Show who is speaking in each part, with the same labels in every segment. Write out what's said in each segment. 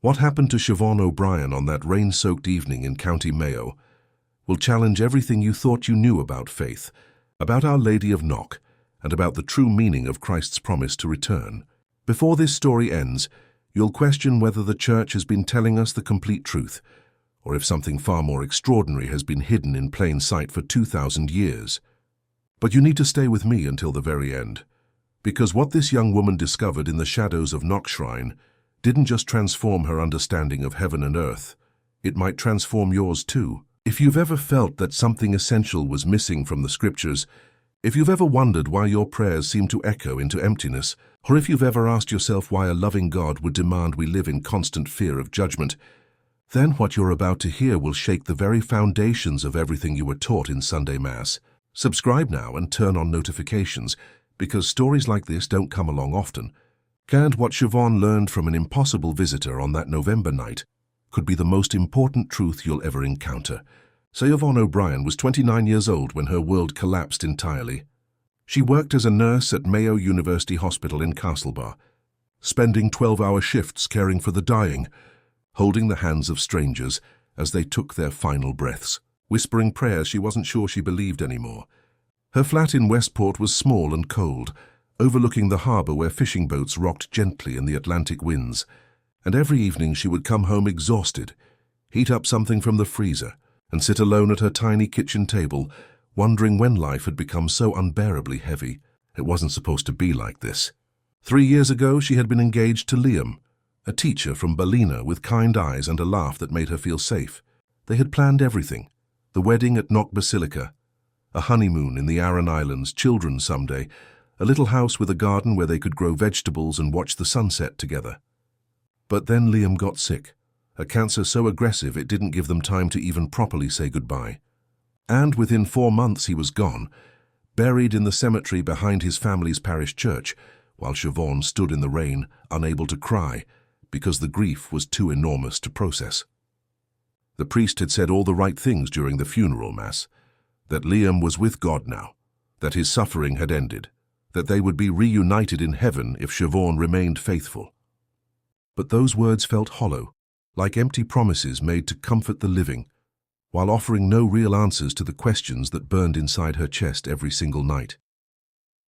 Speaker 1: What happened to Siobhan O'Brien on that rain-soaked evening in County Mayo will challenge everything you thought you knew about faith, about Our Lady of Knock, and about the true meaning of Christ's promise to return. Before this story ends, you'll question whether the Church has been telling us the complete truth, or if something far more extraordinary has been hidden in plain sight for 2,000 years. But you need to stay with me until the very end, because what this young woman discovered in the shadows of Knock Shrine didn't just transform her understanding of heaven and earth, it might transform yours too. If you've ever felt that something essential was missing from the scriptures, if you've ever wondered why your prayers seem to echo into emptiness, or if you've ever asked yourself why a loving God would demand we live in constant fear of judgment, then what you're about to hear will shake the very foundations of everything you were taught in Sunday Mass. Subscribe now and turn on notifications, because stories like this don't come along often. And what Siobhan learned from an impossible visitor on that November night could be the most important truth you'll ever encounter. Siobhan O'Brien was 29 years old when her world collapsed entirely. She worked as a nurse at Mayo University Hospital in Castlebar, spending 12-hour shifts caring for the dying, holding the hands of strangers as they took their final breaths, whispering prayers she wasn't sure she believed anymore. Her flat in Westport was small and cold, overlooking the harbour where fishing boats rocked gently in the Atlantic winds, and every evening she would come home exhausted, heat up something from the freezer, and sit alone at her tiny kitchen table, wondering when life had become so unbearably heavy. It wasn't supposed to be like this. 3 years ago she had been engaged to Liam, a teacher from Ballina with kind eyes and a laugh that made her feel safe. They had planned everything: the wedding at Knock Basilica, a honeymoon in the Aran Islands, children someday, a little house with a garden where they could grow vegetables and watch the sunset together. But then Liam got sick, a cancer so aggressive it didn't give them time to even properly say goodbye. And within 4 months he was gone, buried in the cemetery behind his family's parish church, while Siobhan stood in the rain, unable to cry, because the grief was too enormous to process. The priest had said all the right things during the funeral mass, that Liam was with God now, that his suffering had ended, that they would be reunited in heaven if Siobhan remained faithful. But those words felt hollow, like empty promises made to comfort the living, while offering no real answers to the questions that burned inside her chest every single night.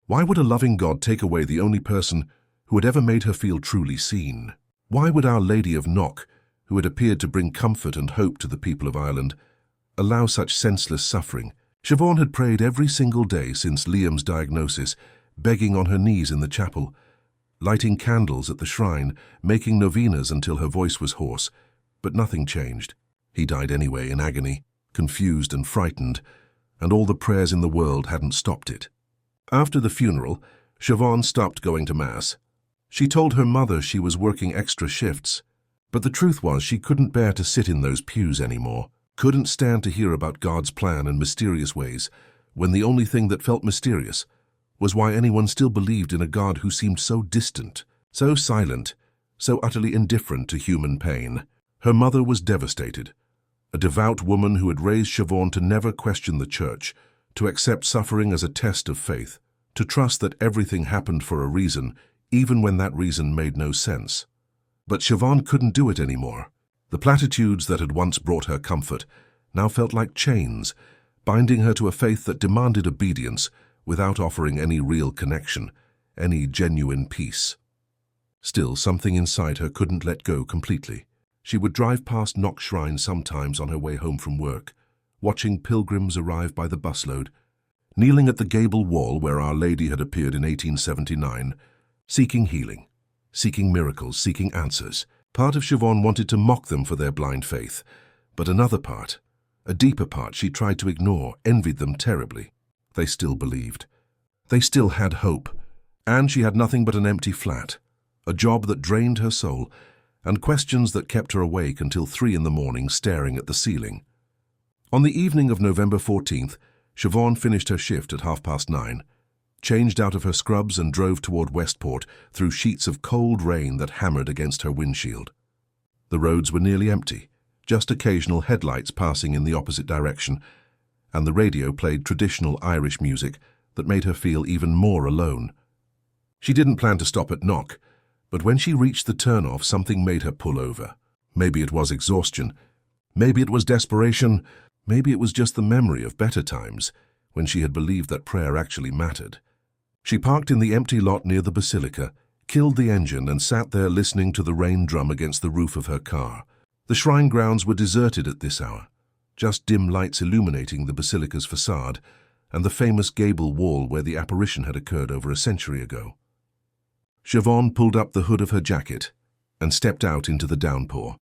Speaker 1: Why would a loving God take away the only person who had ever made her feel truly seen? Why would Our Lady of Knock, who had appeared to bring comfort and hope to the people of Ireland, allow such senseless suffering? Siobhan had prayed every single day since Liam's diagnosis, begging on her knees in the chapel, lighting candles at the shrine, making novenas until her voice was hoarse, but nothing changed. He died anyway in agony, confused and frightened, and all the prayers in the world hadn't stopped it. After the funeral, Siobhan stopped going to Mass. She told her mother she was working extra shifts, but the truth was she couldn't bear to sit in those pews anymore, couldn't stand to hear about God's plan in mysterious ways, when the only thing that felt mysterious was why anyone still believed in a God who seemed so distant, so silent, so utterly indifferent to human pain. Her mother was devastated, a devout woman who had raised Siobhan to never question the Church, to accept suffering as a test of faith, to trust that everything happened for a reason, even when that reason made no sense. But Siobhan couldn't do it anymore. The platitudes that had once brought her comfort now felt like chains, binding her to a faith that demanded obedience without offering any real connection, any genuine peace. Still, something inside her couldn't let go completely. She would drive past Knock Shrine sometimes on her way home from work, watching pilgrims arrive by the busload, kneeling at the gable wall where Our Lady had appeared in 1879, seeking healing, seeking miracles, seeking answers. Part of Siobhan wanted to mock them for their blind faith, but another part, a deeper part she tried to ignore, envied them terribly. They still believed. They still had hope, and she had nothing but an empty flat, a job that drained her soul, and questions that kept her awake until 3 in the morning staring at the ceiling. On the evening of November 14th, Siobhan finished her shift at 9:30, changed out of her scrubs and drove toward Westport through sheets of cold rain that hammered against her windshield. The roads were nearly empty, just occasional headlights passing in the opposite direction, and the radio played traditional Irish music that made her feel even more alone. She didn't plan to stop at Knock, but when she reached the turnoff, something made her pull over. Maybe it was exhaustion. Maybe it was desperation. Maybe it was just the memory of better times, when she had believed that prayer actually mattered. She parked in the empty lot near the basilica, killed the engine, and sat there listening to the rain drum against the roof of her car. The shrine grounds were deserted at this hour, just dim lights illuminating the basilica's facade and the famous gable wall where the apparition had occurred over a century ago. Siobhan pulled up the hood of her jacket and stepped out into the downpour,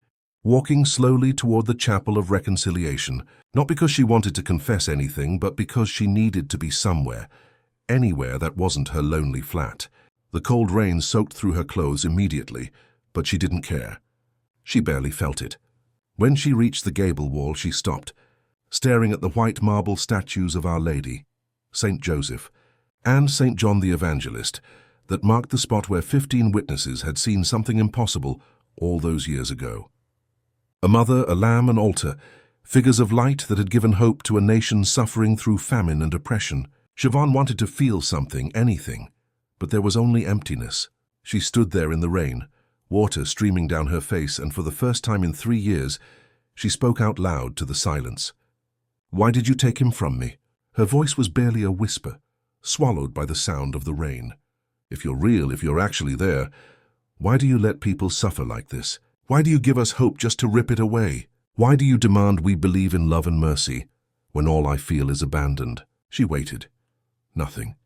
Speaker 1: walking slowly toward the Chapel of Reconciliation, not because she wanted to confess anything, but because she needed to be somewhere, anywhere that wasn't her lonely flat. The cold rain soaked through her clothes immediately, but she didn't care. She barely felt it. When she reached the gable wall, she stopped, staring at the white marble statues of Our Lady, Saint Joseph, and Saint John the Evangelist, that marked the spot where 15 witnesses had seen something impossible all those years ago. A mother, a lamb, an altar, figures of light that had given hope to a nation suffering through famine and oppression. Siobhan wanted to feel something, anything, but there was only emptiness. She stood there in the rain, water streaming down her face, and for the first time in 3 years, she spoke out loud to the silence. "Why did you take him from me?" Her voice was barely a whisper, swallowed by the sound of the rain. "If you're real, if you're actually there, why do you let people suffer like this? Why do you give us hope just to rip it away? Why do you demand we believe in love and mercy when all I feel is abandoned?" She waited. Nothing.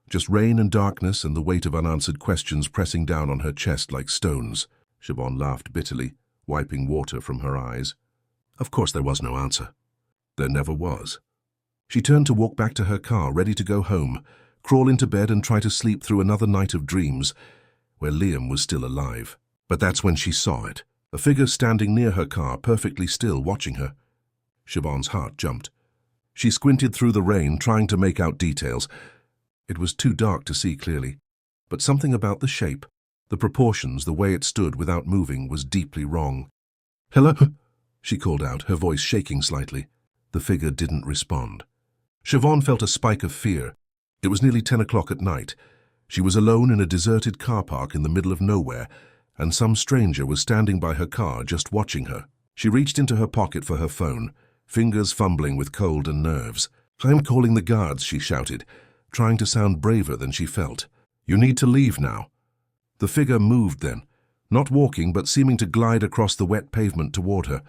Speaker 1: Just rain and darkness and the weight of unanswered questions pressing down on her chest like stones. Siobhan laughed bitterly, wiping water from her eyes. Of course there was no answer. There never was. She turned to walk back to her car, ready to go home, crawl into bed and try to sleep through another night of dreams where Liam was still alive. But that's when she saw it. A figure standing near her car, perfectly still, watching her. Siobhan's heart jumped. She squinted through the rain, trying to make out details. It was too dark to see clearly, but something about the shape, the proportions, the way it stood without moving was deeply wrong. "Hello?" she called out, her voice shaking slightly. The figure didn't respond. Siobhan felt a spike of fear. It was nearly 10 o'clock at night. She was alone in a deserted car park in the middle of nowhere, and some stranger was standing by her car just watching her. She reached into her pocket for her phone, fingers fumbling with cold and nerves. "I'm calling the guards," she shouted, trying to sound braver than she felt. "You need to leave now." The figure moved then, not walking but seeming to glide across the wet pavement toward her,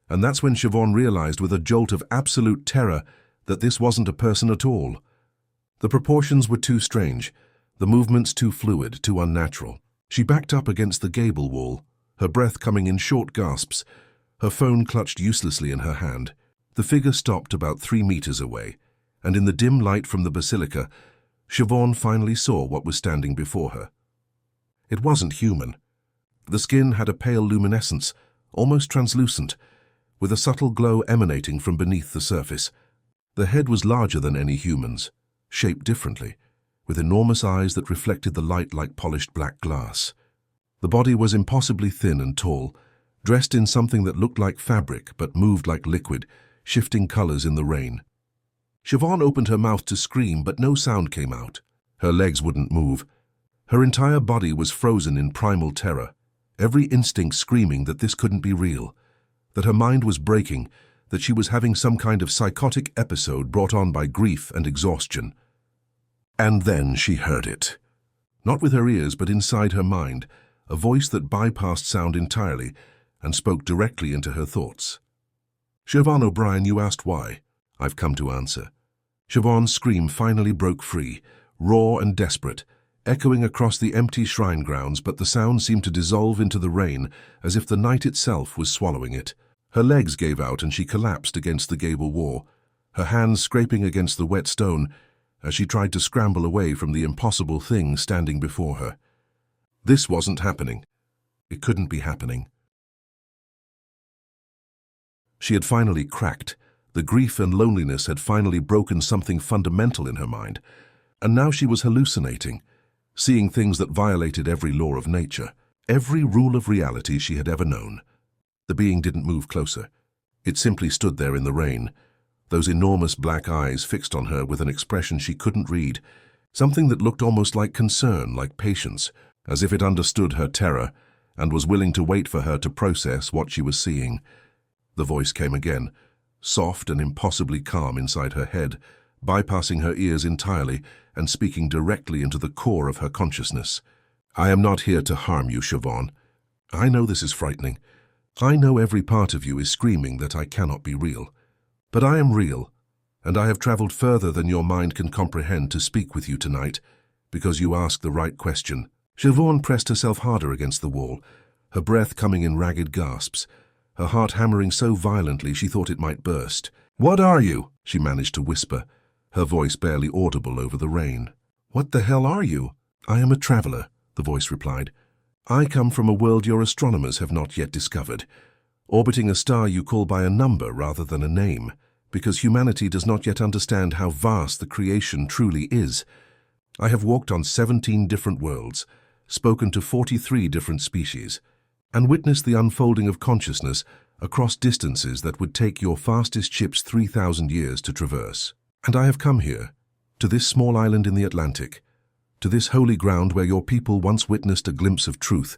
Speaker 1: and that's when Siobhan realized with a jolt of absolute terror that this wasn't a person at all. The proportions were too strange, the movements too fluid, too unnatural. She backed up against the gable wall, her breath coming in short gasps, her phone clutched uselessly in her hand. The figure stopped about 3 meters away, and in the dim light from the basilica, Siobhan finally saw what was standing before her. It wasn't human. The skin had a pale luminescence, almost translucent, with a subtle glow emanating from beneath the surface. The head was larger than any human's, shaped differently, with enormous eyes that reflected the light like polished black glass. The body was impossibly thin and tall, dressed in something that looked like fabric but moved like liquid, shifting colors in the rain. Siobhan opened her mouth to scream, but no sound came out. Her legs wouldn't move. Her entire body was frozen in primal terror, every instinct screaming that this couldn't be real, that her mind was breaking, that she was having some kind of psychotic episode brought on by grief and exhaustion. And then she heard it. Not with her ears, but inside her mind, a voice that bypassed sound entirely and spoke directly into her thoughts. "Siobhan O'Brien, you asked why. I've come to answer." Siobhan's scream finally broke free, raw and desperate, echoing across the empty shrine grounds, but the sound seemed to dissolve into the rain as if the night itself was swallowing it. Her legs gave out and she collapsed against the gable wall, her hands scraping against the wet stone as she tried to scramble away from the impossible thing standing before her. This wasn't happening. It couldn't be happening. She had finally cracked. The grief and loneliness had finally broken something fundamental in her mind, and now she was hallucinating, seeing things that violated every law of nature, every rule of reality she had ever known. The being didn't move closer. It simply stood there in the rain, those enormous black eyes fixed on her with an expression she couldn't read, something that looked almost like concern, like patience, as if it understood her terror, and was willing to wait for her to process what she was seeing. The voice came again, soft and impossibly calm inside her head, bypassing her ears entirely and speaking directly into the core of her consciousness. "I am not here to harm you, Siobhan. I know this is frightening. I know every part of you is screaming that I cannot be real. But I am real, and I have traveled further than your mind can comprehend to speak with you tonight, because you ask the right question." Siobhan pressed herself harder against the wall, her breath coming in ragged gasps, her heart hammering so violently she thought it might burst. "What are you?" she managed to whisper, her voice barely audible over the rain. "What the hell are you?" "I am a traveler," the voice replied. "I come from a world your astronomers have not yet discovered, orbiting a star you call by a number rather than a name, because humanity does not yet understand how vast the creation truly is. I have walked on 17 different worlds, spoken to 43 different species, and witnessed the unfolding of consciousness across distances that would take your fastest ships 3,000 years to traverse. And I have come here, to this small island in the Atlantic, to this holy ground where your people once witnessed a glimpse of truth,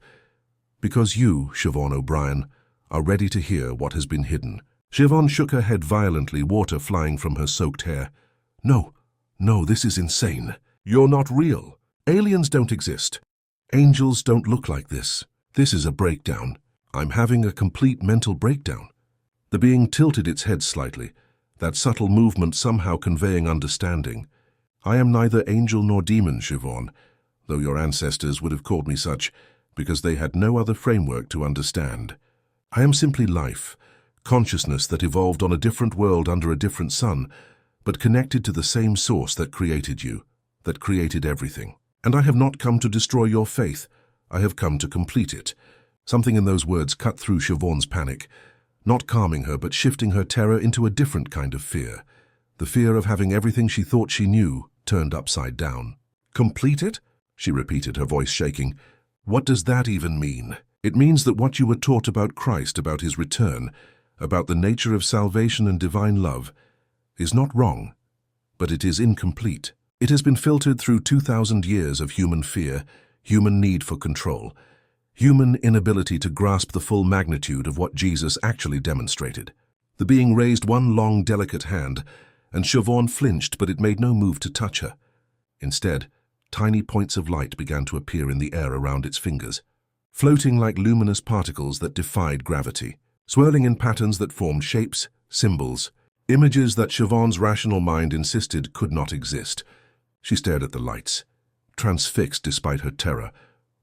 Speaker 1: because you, Siobhan O'Brien, are ready to hear what has been hidden." Siobhan shook her head violently, water flying from her soaked hair. No, this is insane. You're not real. Aliens don't exist. Angels don't look like this. This is a breakdown. I'm having a complete mental breakdown." The being tilted its head slightly, that subtle movement somehow conveying understanding. "I am neither angel nor demon, Siobhan, though your ancestors would have called me such, because they had no other framework to understand. I am simply life, consciousness that evolved on a different world under a different sun, but connected to the same source that created you, that created everything. And I have not come to destroy your faith. I have come to complete it." Something in those words cut through Siobhan's panic, not calming her but shifting her terror into a different kind of fear, the fear of having everything she thought she knew turned upside down. "Complete it?" she repeated, her voice shaking. "What does that even mean?" "It means that what you were taught about Christ, about his return, about the nature of salvation and divine love, is not wrong, but it is incomplete. It has been filtered through 2,000 years of human fear, human need for control, human inability to grasp the full magnitude of what Jesus actually demonstrated." The being raised one long, delicate hand, and Siobhan flinched, but it made no move to touch her. Instead, tiny points of light began to appear in the air around its fingers, floating like luminous particles that defied gravity, swirling in patterns that formed shapes, symbols, images that Siobhan's rational mind insisted could not exist. She stared at the lights, transfixed despite her terror,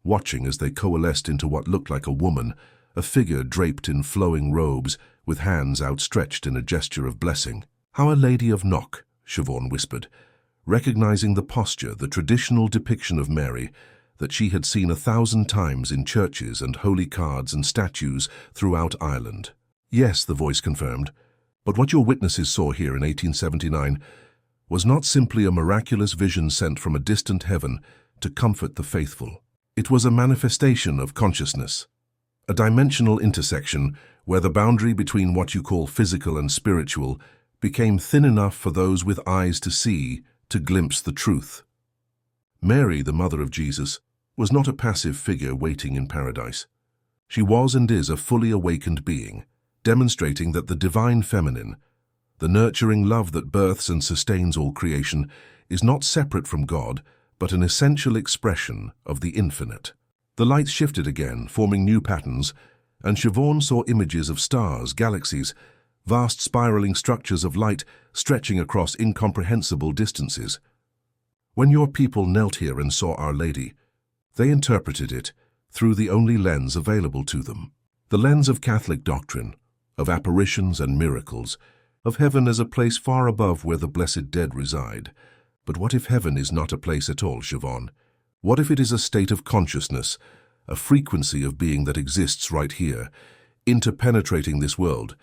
Speaker 1: watching as they coalesced into what looked like a woman, a figure draped in flowing robes, with hands outstretched in a gesture of blessing. "Our Lady of Knock," Siobhan whispered, recognizing the posture, the traditional depiction of Mary, that she had seen 1,000 times in churches and holy cards and statues throughout Ireland. "Yes," the voice confirmed, "but what your witnesses saw here in 1879 was not simply a miraculous vision sent from a distant heaven to comfort the faithful. It was a manifestation of consciousness, a dimensional intersection where the boundary between what you call physical and spiritual became thin enough for those with eyes to see, to glimpse the truth." Mary, the mother of Jesus, was not a passive figure waiting in paradise. She was and is a fully awakened being, demonstrating that the divine feminine, the nurturing love that births and sustains all creation, is not separate from God, but an essential expression of the infinite. The lights shifted again, forming new patterns, and Siobhan saw images of stars, galaxies, vast spiraling structures of light stretching across incomprehensible distances. When your people knelt here and saw Our Lady, they interpreted it through the only lens available to them, the lens of Catholic doctrine, of apparitions and miracles, of heaven as a place far above where the blessed dead reside. But what if heaven is not a place at all, Siobhan? What if it is a state of consciousness, a frequency of being that exists right here, interpenetrating this world,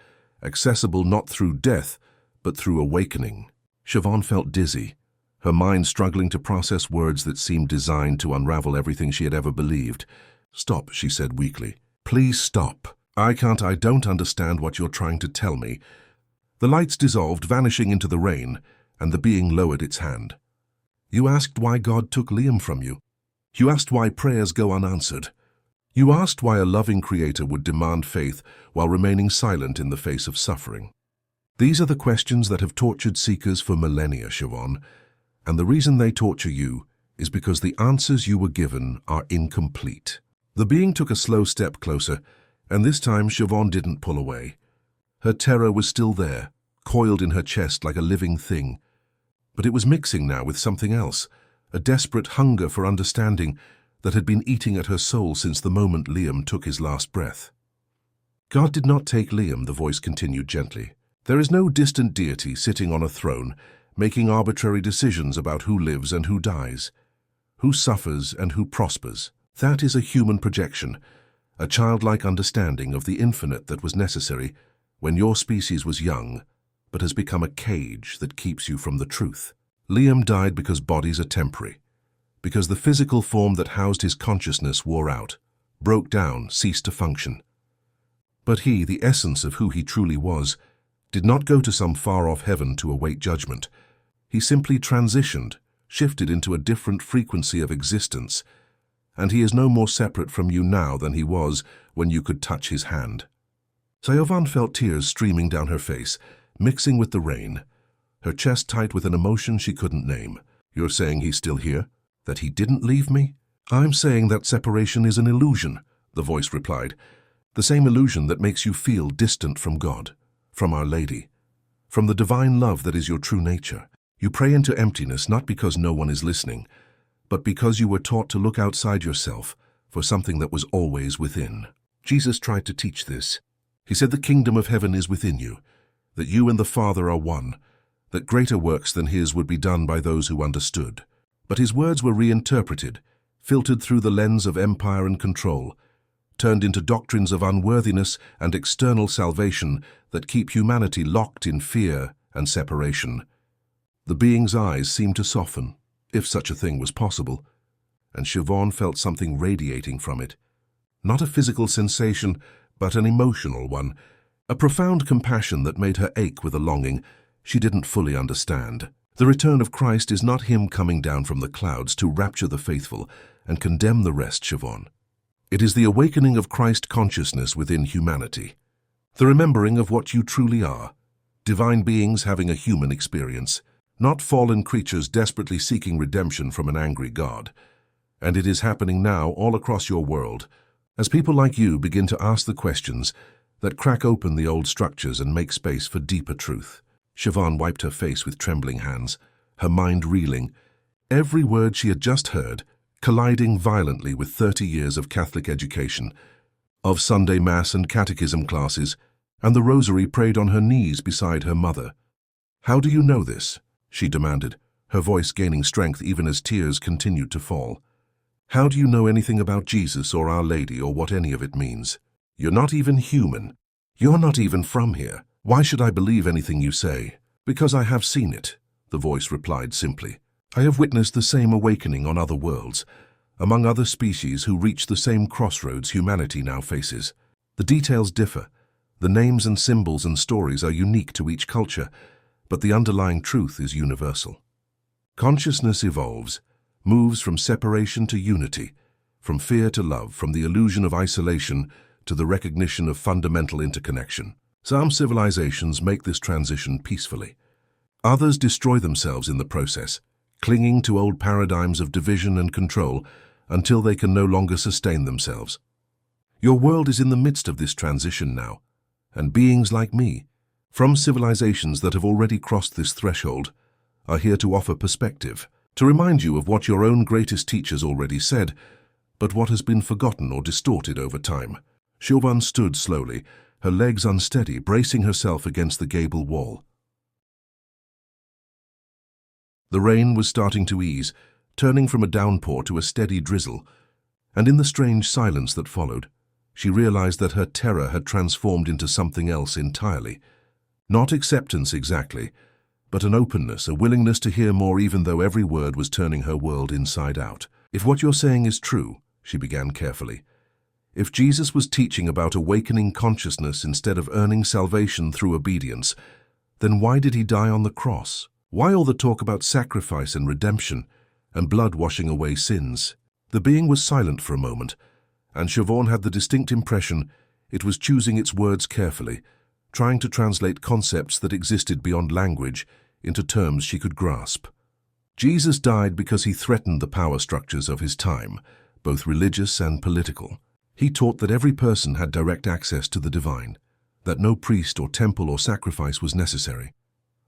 Speaker 1: accessible not through death, but through awakening? Siobhan felt dizzy, her mind struggling to process words that seemed designed to unravel everything she had ever believed. "Stop," she said weakly. "Please stop. I don't understand what you're trying to tell me." The lights dissolved, vanishing into the rain, and the being lowered its hand. "You asked why God took Liam from you. You asked why prayers go unanswered. You asked why a loving creator would demand faith while remaining silent in the face of suffering. These are the questions that have tortured seekers for millennia, Siobhan, and the reason they torture you is because the answers you were given are incomplete. The being took a slow step closer, and this time Siobhan didn't pull away. Her terror was still there, coiled in her chest like a living thing. But it was mixing now with something else, a desperate hunger for understanding that had been eating at her soul since the moment Liam took his last breath. God did not take Liam, the voice continued gently. There is no distant deity sitting on a throne, making arbitrary decisions about who lives and who dies, who suffers and who prospers. That is a human projection, a childlike understanding of the infinite that was necessary when your species was young, but has become a cage that keeps you from the truth. Liam died because bodies are temporary, because the physical form that housed his consciousness wore out, broke down, ceased to function. But he, the essence of who he truly was, did not go to some far-off heaven to await judgment. He simply transitioned, shifted into a different frequency of existence, and he is no more separate from you now than he was when you could touch his hand. Siobhan felt tears streaming down her face, mixing with the rain, her chest tight with an emotion she couldn't name. You're saying he's still here? That he didn't leave me? I'm saying that separation is an illusion, the voice replied. The same illusion that makes you feel distant from God, from Our Lady, from the divine love that is your true nature. You pray into emptiness not because no one is listening, but because you were taught to look outside yourself for something that was always within. Jesus tried to teach this. He said the kingdom of heaven is within you, that you and the Father are one, that greater works than his would be done by those who understood. But his words were reinterpreted, filtered through the lens of empire and control, turned into doctrines of unworthiness and external salvation that keep humanity locked in fear and separation. The being's eyes seemed to soften, if such a thing was possible, and Siobhan felt something radiating from it. Not a physical sensation, but an emotional one, a profound compassion that made her ache with a longing she didn't fully understand. The return of Christ is not him coming down from the clouds to rapture the faithful and condemn the rest, Siobhan. It is the awakening of Christ consciousness within humanity, the remembering of what you truly are, divine beings having a human experience, not fallen creatures desperately seeking redemption from an angry God. And it is happening now all across your world, as people like you begin to ask the questions that crack open the old structures and make space for deeper truth. Siobhan wiped her face with trembling hands, her mind reeling, every word she had just heard colliding violently with 30 years of Catholic education, of Sunday Mass and catechism classes, and the rosary prayed on her knees beside her mother. How do you know this? She demanded, her voice gaining strength even as tears continued to fall. How do you know anything about Jesus or Our Lady or what any of it means? You're not even human. You're not even from here. Why should I believe anything you say? Because I have seen it, the voice replied simply. I have witnessed the same awakening on other worlds, among other species who reach the same crossroads humanity now faces. The details differ. The names and symbols and stories are unique to each culture, but the underlying truth is universal. Consciousness evolves, moves from separation to unity, from fear to love, from the illusion of isolation to the recognition of fundamental interconnection. Some civilizations make this transition peacefully. Others destroy themselves in the process, clinging to old paradigms of division and control until they can no longer sustain themselves. Your world is in the midst of this transition now, and beings like me, from civilizations that have already crossed this threshold, are here to offer perspective, to remind you of what your own greatest teachers already said, but what has been forgotten or distorted over time. Siobhan stood slowly, her legs unsteady, bracing herself against the gable wall. The rain was starting to ease, turning from a downpour to a steady drizzle, and in the strange silence that followed, she realized that her terror had transformed into something else entirely. Not acceptance exactly, but an openness, a willingness to hear more even though every word was turning her world inside out. If what you're saying is true, she began carefully, if Jesus was teaching about awakening consciousness instead of earning salvation through obedience, then why did he die on the cross? Why all the talk about sacrifice and redemption, and blood washing away sins? The being was silent for a moment, and Siobhan had the distinct impression it was choosing its words carefully, trying to translate concepts that existed beyond language into terms she could grasp. Jesus died because he threatened the power structures of his time, both religious and political. He taught that every person had direct access to the divine, that no priest or temple or sacrifice was necessary,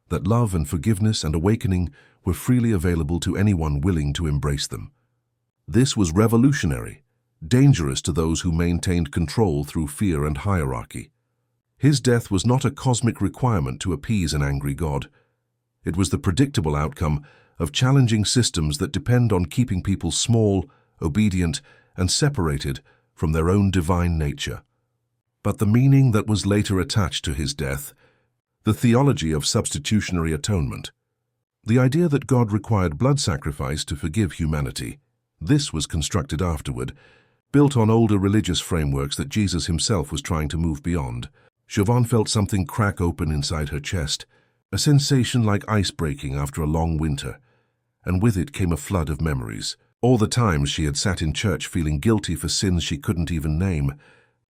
Speaker 1: that love and forgiveness and awakening were freely available to anyone willing to embrace them. This was revolutionary, dangerous to those who maintained control through fear and hierarchy. His death was not a cosmic requirement to appease an angry God. It was the predictable outcome of challenging systems that depend on keeping people small, obedient, and separated from their own divine nature. But the meaning that was later attached to his death, the theology of substitutionary atonement, the idea that God required blood sacrifice to forgive humanity, this was constructed afterward, built on older religious frameworks that Jesus himself was trying to move beyond. Siobhan felt something crack open inside her chest, a sensation like ice breaking after a long winter, and with it came a flood of memories. All the times she had sat in church feeling guilty for sins she couldn't even name,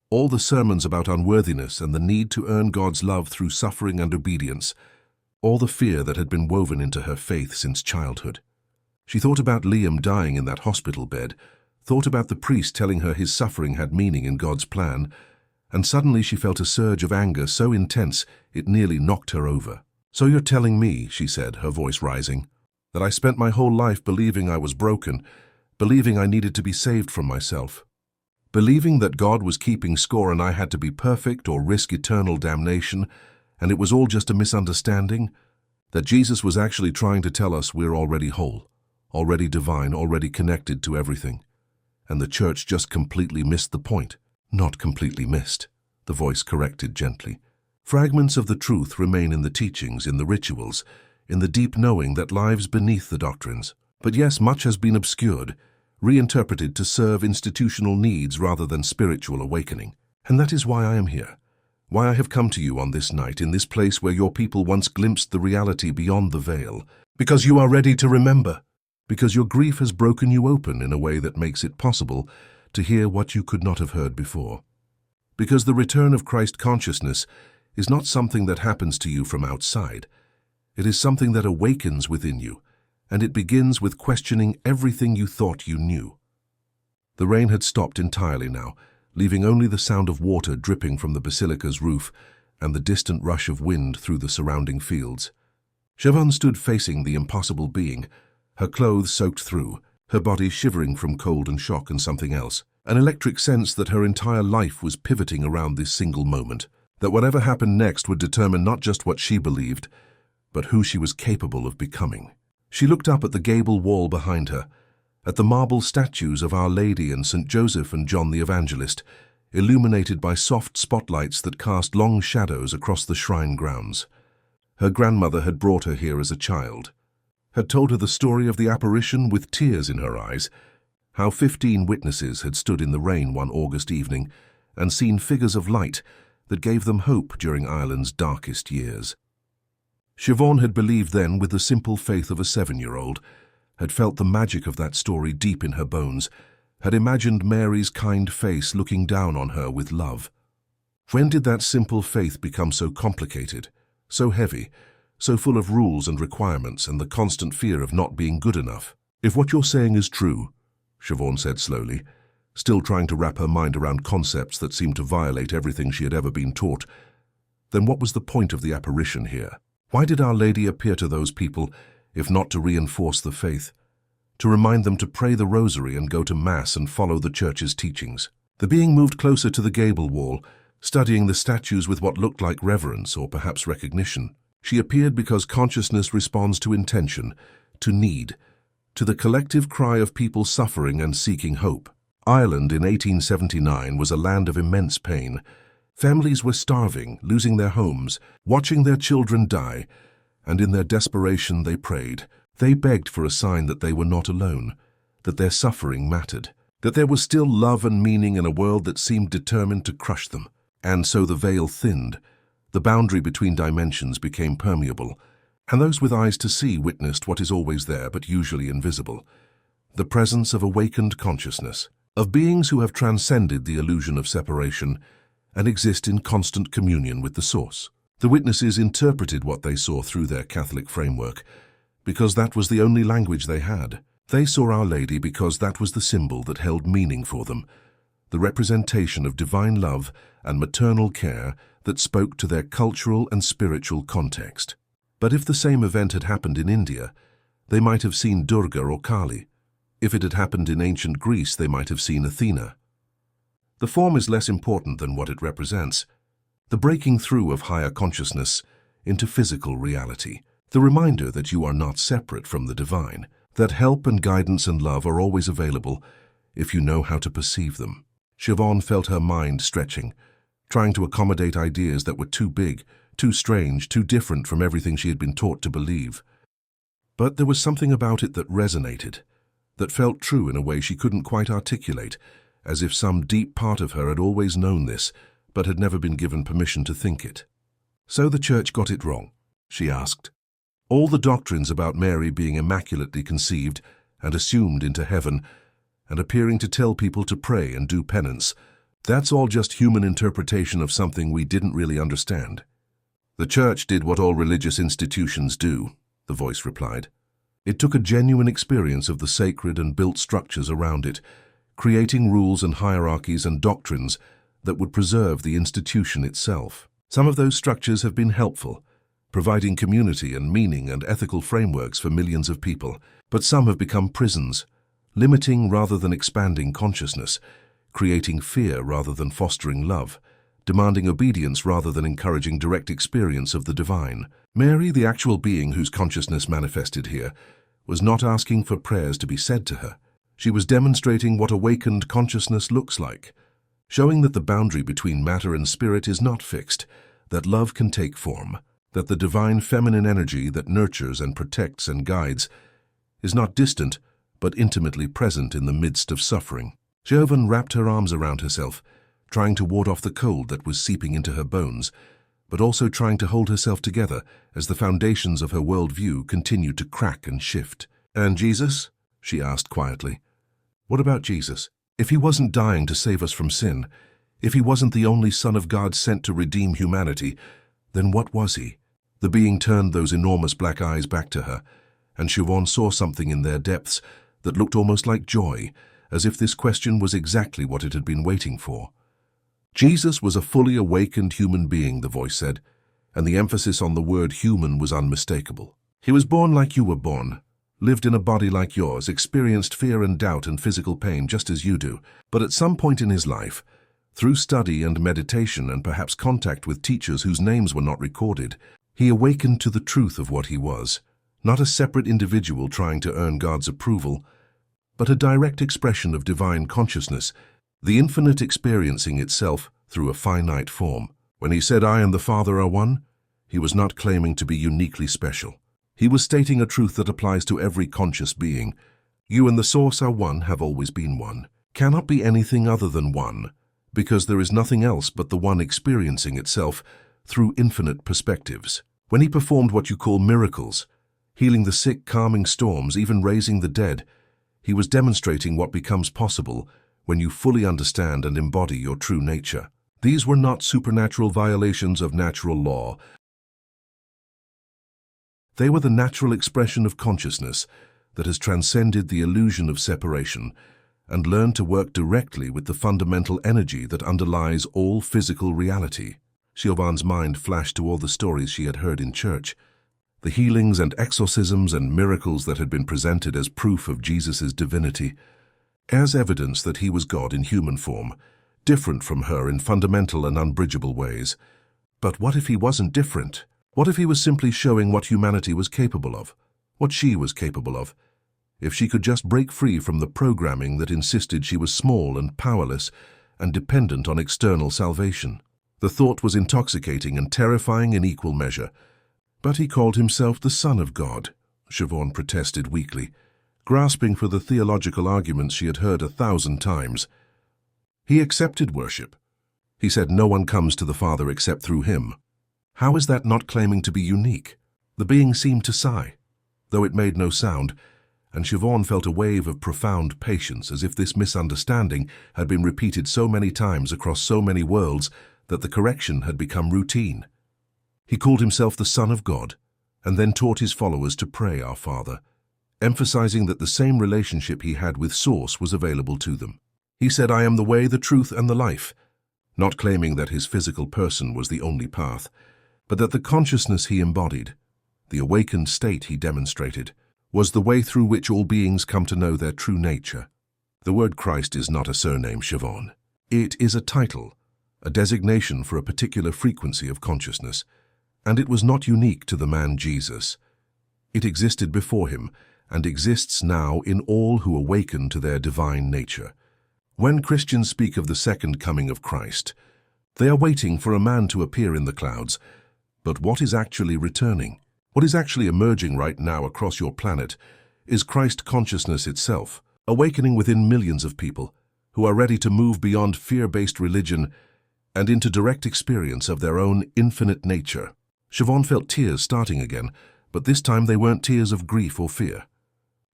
Speaker 1: all the sermons about unworthiness and the need to earn God's love through suffering and obedience, all the fear that had been woven into her faith since childhood. She thought about Liam dying in that hospital bed, thought about the priest telling her his suffering had meaning in God's plan, and suddenly she felt a surge of anger so intense it nearly knocked her over. "So you're telling me," she said, her voice rising, "that I spent my whole life believing I was broken, believing I needed to be saved from myself, believing that God was keeping score and I had to be perfect or risk eternal damnation, and it was all just a misunderstanding, that Jesus was actually trying to tell us we're already whole, already divine, already connected to everything, and the church just completely missed the point." "Not completely missed," the voice corrected gently. "Fragments of the truth remain in the teachings, in the rituals, in the deep knowing that lives beneath the doctrines. But yes, much has been obscured, reinterpreted to serve institutional needs rather than spiritual awakening. And that is why I am here, why I have come to you on this night, in this place where your people once glimpsed the reality beyond the veil. Because you are ready to remember, because your grief has broken you open in a way that makes it possible to hear what you could not have heard before. Because the return of Christ consciousness is not something that happens to you from outside. It is something that awakens within you, and it begins with questioning everything you thought you knew. The rain had stopped entirely now, leaving only the sound of water dripping from the basilica's roof and the distant rush of wind through the surrounding fields. Siobhan stood facing the impossible being, her clothes soaked through, her body shivering from cold and shock and something else, an electric sense that her entire life was pivoting around this single moment, that whatever happened next would determine not just what she believed, but who she was capable of becoming. She looked up at the gable wall behind her, at the marble statues of Our Lady and St. Joseph and John the Evangelist, illuminated by soft spotlights that cast long shadows across the shrine grounds. Her grandmother had brought her here as a child, had told her the story of the apparition with tears in her eyes, how 15 witnesses had stood in the rain one August evening and seen figures of light that gave them hope during Ireland's darkest years. Siobhan had believed then with the simple faith of a 7-year-old, had felt the magic of that story deep in her bones, had imagined Mary's kind face looking down on her with love. When did that simple faith become so complicated, so heavy, so full of rules and requirements and the constant fear of not being good enough? "If what you're saying is true," Siobhan said slowly, still trying to wrap her mind around concepts that seemed to violate everything she had ever been taught, then what was the point of the apparition here? Why did Our Lady appear to those people, if not to reinforce the faith, to remind them to pray the rosary and go to Mass and follow the Church's teachings? The being moved closer to the gable wall, studying the statues with what looked like reverence or perhaps recognition. She appeared because consciousness responds to intention, to need, to the collective cry of people suffering and seeking hope. Ireland in 1879 was a land of immense pain. Families were starving, losing their homes, watching their children die, and in their desperation they prayed. They begged for a sign that they were not alone, that their suffering mattered, that there was still love and meaning in a world that seemed determined to crush them. And so the veil thinned, the boundary between dimensions became permeable, and those with eyes to see witnessed what is always there but usually invisible, the presence of awakened consciousness. of beings who have transcended the illusion of separation and exist in constant communion with the Source. The witnesses interpreted what they saw through their Catholic framework, because that was the only language they had. They saw Our Lady because that was the symbol that held meaning for them, the representation of divine love and maternal care that spoke to their cultural and spiritual context. But if the same event had happened in India, they might have seen Durga or Kali. If it had happened in ancient Greece, they might have seen Athena. The form is less important than what it represents, the breaking through of higher consciousness into physical reality, the reminder that you are not separate from the divine, that help and guidance and love are always available if you know how to perceive them. Siobhan felt her mind stretching, trying to accommodate ideas that were too big, too strange, too different from everything she had been taught to believe. But there was something about it that resonated, that felt true in a way she couldn't quite articulate, as if some deep part of her had always known this, but had never been given permission to think it. So the Church got it wrong, she asked. All the doctrines about Mary being immaculately conceived and assumed into heaven and appearing to tell people to pray and do penance, that's all just human interpretation of something we didn't really understand. The Church did what all religious institutions do, the voice replied. It took a genuine experience of the sacred and built structures around it, creating rules and hierarchies and doctrines that would preserve the institution itself. Some of those structures have been helpful, providing community and meaning and ethical frameworks for millions of people, but some have become prisons, limiting rather than expanding consciousness, creating fear rather than fostering love, demanding obedience rather than encouraging direct experience of the divine. Mary, the actual being whose consciousness manifested here, was not asking for prayers to be said to her. She was demonstrating what awakened consciousness looks like, showing that the boundary between matter and spirit is not fixed, that love can take form, that the divine feminine energy that nurtures and protects and guides is not distant, but intimately present in the midst of suffering. Siobhan wrapped her arms around herself, trying to ward off the cold that was seeping into her bones, but also trying to hold herself together as the foundations of her worldview continued to crack and shift. "And Jesus?" she asked quietly. "What about Jesus? If he wasn't dying to save us from sin, if he wasn't the only Son of God sent to redeem humanity, then what was he?" The being turned those enormous black eyes back to her, and Siobhan saw something in their depths that looked almost like joy, as if this question was exactly what it had been waiting for. Jesus was a fully awakened human being, the voice said, and the emphasis on the word human was unmistakable. He was born like you were born, lived in a body like yours, experienced fear and doubt and physical pain just as you do, but at some point in his life, through study and meditation and perhaps contact with teachers whose names were not recorded, he awakened to the truth of what he was, not a separate individual trying to earn God's approval, but a direct expression of divine consciousness, the infinite experiencing itself through a finite form. When he said, "I and the Father are one," he was not claiming to be uniquely special. He was stating a truth that applies to every conscious being. You and the Source are one, have always been one, cannot be anything other than one, because there is nothing else but the one experiencing itself through infinite perspectives. When he performed what you call miracles, healing the sick, calming storms, even raising the dead, he was demonstrating what becomes possible when you fully understand and embody your true nature. These were not supernatural violations of natural law. They were the natural expression of consciousness that has transcended the illusion of separation and learned to work directly with the fundamental energy that underlies all physical reality. Siobhan's mind flashed to all the stories she had heard in church, the healings and exorcisms and miracles that had been presented as proof of Jesus' divinity, as evidence that he was God in human form, different from her in fundamental and unbridgeable ways. But what if he wasn't different? What if he was simply showing what humanity was capable of, what she was capable of? If she could just break free from the programming that insisted she was small and powerless and dependent on external salvation. The thought was intoxicating and terrifying in equal measure. "But he called himself the Son of God," Siobhan protested weakly, grasping for the theological arguments she had heard 1,000 times. "He accepted worship. He said no one comes to the Father except through him. How is that not claiming to be unique?" The being seemed to sigh, though it made no sound, and Siobhan felt a wave of profound patience, as if this misunderstanding had been repeated so many times across so many worlds that the correction had become routine. He called himself the Son of God, and then taught his followers to pray Our Father, emphasizing that the same relationship he had with Source was available to them. He said, "I am the way, the truth, and the life," not claiming that his physical person was the only path, but that the consciousness he embodied, the awakened state he demonstrated, was the way through which all beings come to know their true nature. The word Christ is not a surname, Siobhan. It is a title, a designation for a particular frequency of consciousness, and it was not unique to the man Jesus. It existed before him, and exists now in all who awaken to their divine nature. When Christians speak of the second coming of Christ, they are waiting for a man to appear in the clouds. But what is actually returning, what is actually emerging right now across your planet, is Christ consciousness itself, awakening within millions of people who are ready to move beyond fear-based religion and into direct experience of their own infinite nature. Siobhan felt tears starting again, but this time they weren't tears of grief or fear.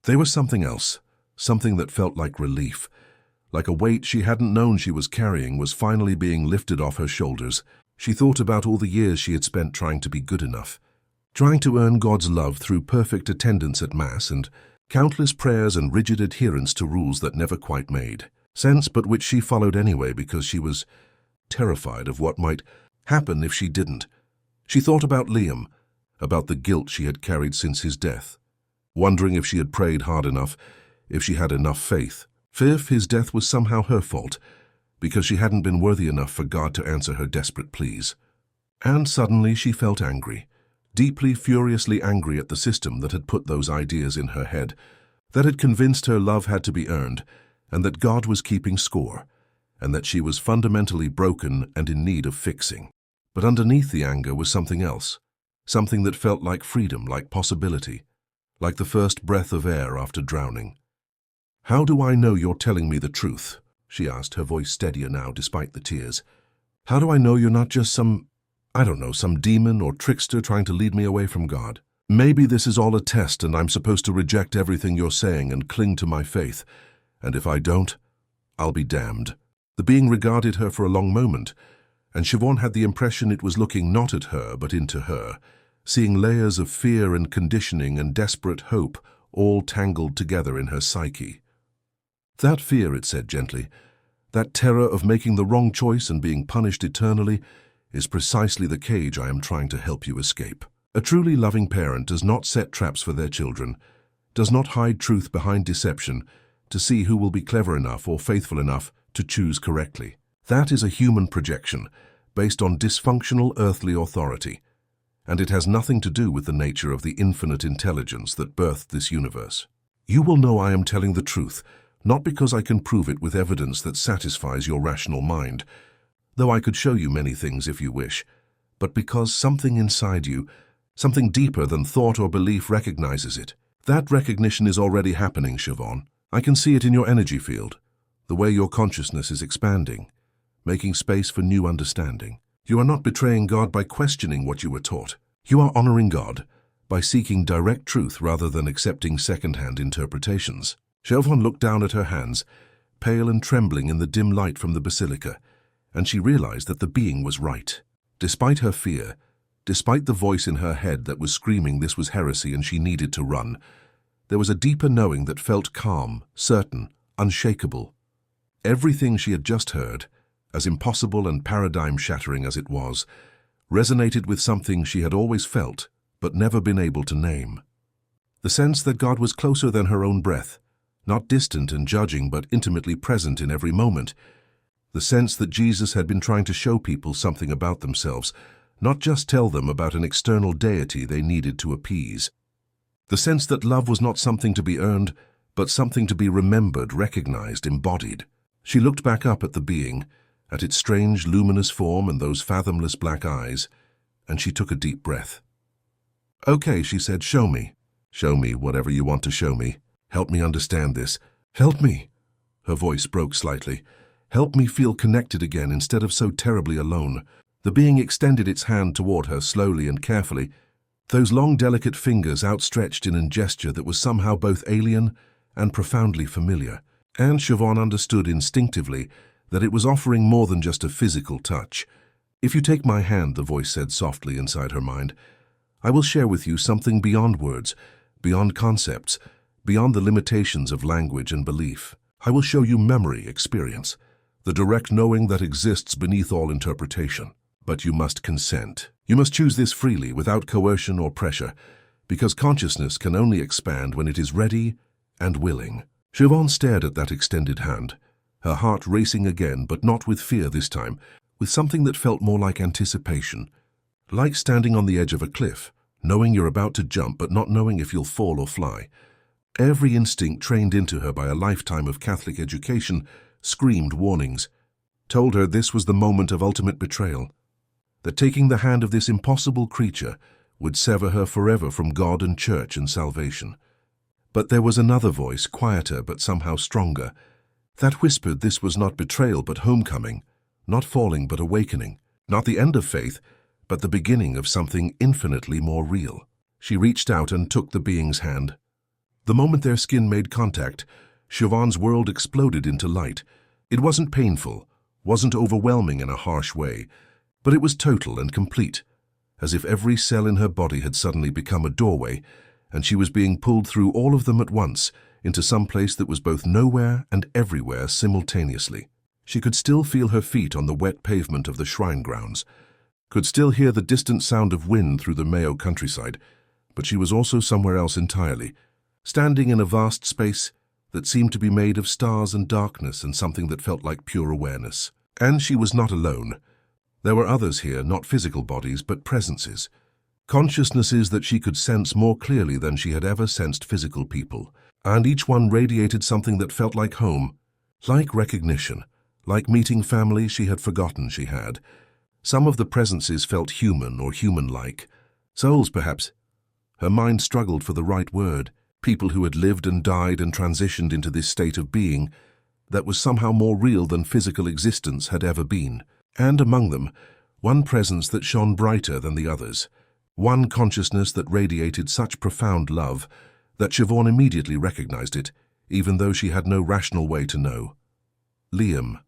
Speaker 1: They were something else, something that felt like relief, like a weight she hadn't known she was carrying was finally being lifted off her shoulders. She thought about all the years she had spent trying to be good enough, trying to earn God's love through perfect attendance at Mass and countless prayers and rigid adherence to rules that never quite made sense, but which she followed anyway because she was terrified of what might happen if she didn't. She thought about Liam, about the guilt she had carried since his death, wondering if she had prayed hard enough, if she had enough faith. If his death was somehow her fault, because she hadn't been worthy enough for God to answer her desperate pleas. And suddenly she felt angry, deeply, furiously angry at the system that had put those ideas in her head, that had convinced her love had to be earned, and that God was keeping score, and that she was fundamentally broken and in need of fixing. But underneath the anger was something else, something that felt like freedom, like possibility, like the first breath of air after drowning. "How do I know you're telling me the truth?" she asked, her voice steadier now despite the tears. "How do I know you're not just some demon or trickster trying to lead me away from God? Maybe this is all a test and I'm supposed to reject everything you're saying and cling to my faith, and if I don't, I'll be damned." The being regarded her for a long moment, and Siobhan had the impression it was looking not at her but into her, seeing layers of fear and conditioning and desperate hope all tangled together in her psyche. "That fear," it said gently, "that terror of making the wrong choice and being punished eternally is precisely the cage I am trying to help you escape." A truly loving parent does not set traps for their children, does not hide truth behind deception to see who will be clever enough or faithful enough to choose correctly. That is a human projection based on dysfunctional earthly authority, and it has nothing to do with the nature of the infinite intelligence that birthed this universe. You will know I am telling the truth, not because I can prove it with evidence that satisfies your rational mind, though I could show you many things if you wish, but because something inside you, something deeper than thought or belief, recognizes it. That recognition is already happening, Siobhan. I can see it in your energy field, the way your consciousness is expanding, making space for new understanding. You are not betraying God by questioning what you were taught. You are honoring God by seeking direct truth rather than accepting second-hand interpretations. Siobhan looked down at her hands, pale and trembling in the dim light from the basilica, and she realized that the being was right. Despite her fear, despite the voice in her head that was screaming this was heresy and she needed to run, there was a deeper knowing that felt calm, certain, unshakable. Everything she had just heard, as impossible and paradigm-shattering as it was, resonated with something she had always felt but never been able to name. The sense that God was closer than her own breath, not distant and judging but intimately present in every moment. The sense that Jesus had been trying to show people something about themselves, not just tell them about an external deity they needed to appease. The sense that love was not something to be earned, but something to be remembered, recognized, embodied. She looked back up at the being, at its strange, luminous form and those fathomless black eyes, and she took a deep breath. "Okay," she said, "show me. Show me whatever you want to show me. Help me understand this. Help me." Her voice broke slightly. "Help me feel connected again instead of so terribly alone." The being extended its hand toward her slowly and carefully, Those long, delicate fingers outstretched in a gesture that was somehow both alien and profoundly familiar. And Siobhan understood instinctively that it was offering more than just a physical touch. "If you take my hand," the voice said softly inside her mind, "I will share with you something beyond words, beyond concepts, beyond the limitations of language and belief. I will show you memory, experience, the direct knowing that exists beneath all interpretation. But you must consent. You must choose this freely, without coercion or pressure, because consciousness can only expand when it is ready and willing." Siobhan stared at that extended hand, her heart racing again, but not with fear this time, with something that felt more like anticipation. Like standing on the edge of a cliff, knowing you're about to jump but not knowing if you'll fall or fly. Every instinct trained into her by a lifetime of Catholic education screamed warnings, told her this was the moment of ultimate betrayal, that taking the hand of this impossible creature would sever her forever from God and church and salvation. But there was another voice, quieter but somehow stronger, that whispered this was not betrayal but homecoming, not falling but awakening, not the end of faith, but the beginning of something infinitely more real. She reached out and took the being's hand. The moment their skin made contact, Siobhan's world exploded into light. It wasn't painful, wasn't overwhelming in a harsh way, but it was total and complete, as if every cell in her body had suddenly become a doorway, and she was being pulled through all of them at once into some place that was both nowhere and everywhere simultaneously. She could still feel her feet on the wet pavement of the shrine grounds, could still hear the distant sound of wind through the Mayo countryside, but she was also somewhere else entirely, standing in a vast space that seemed to be made of stars and darkness and something that felt like pure awareness. And she was not alone. There were others here, not physical bodies, but presences. Consciousnesses that she could sense more clearly than she had ever sensed physical people, and each one radiated something that felt like home, like recognition, like meeting family she had forgotten she had. Some of the presences felt human or human-like, souls perhaps. Her mind struggled for the right word, people who had lived and died and transitioned into this state of being that was somehow more real than physical existence had ever been. And among them, one presence that shone brighter than the others. One consciousness that radiated such profound love that Siobhan immediately recognized it, even though she had no rational way to know. Liam.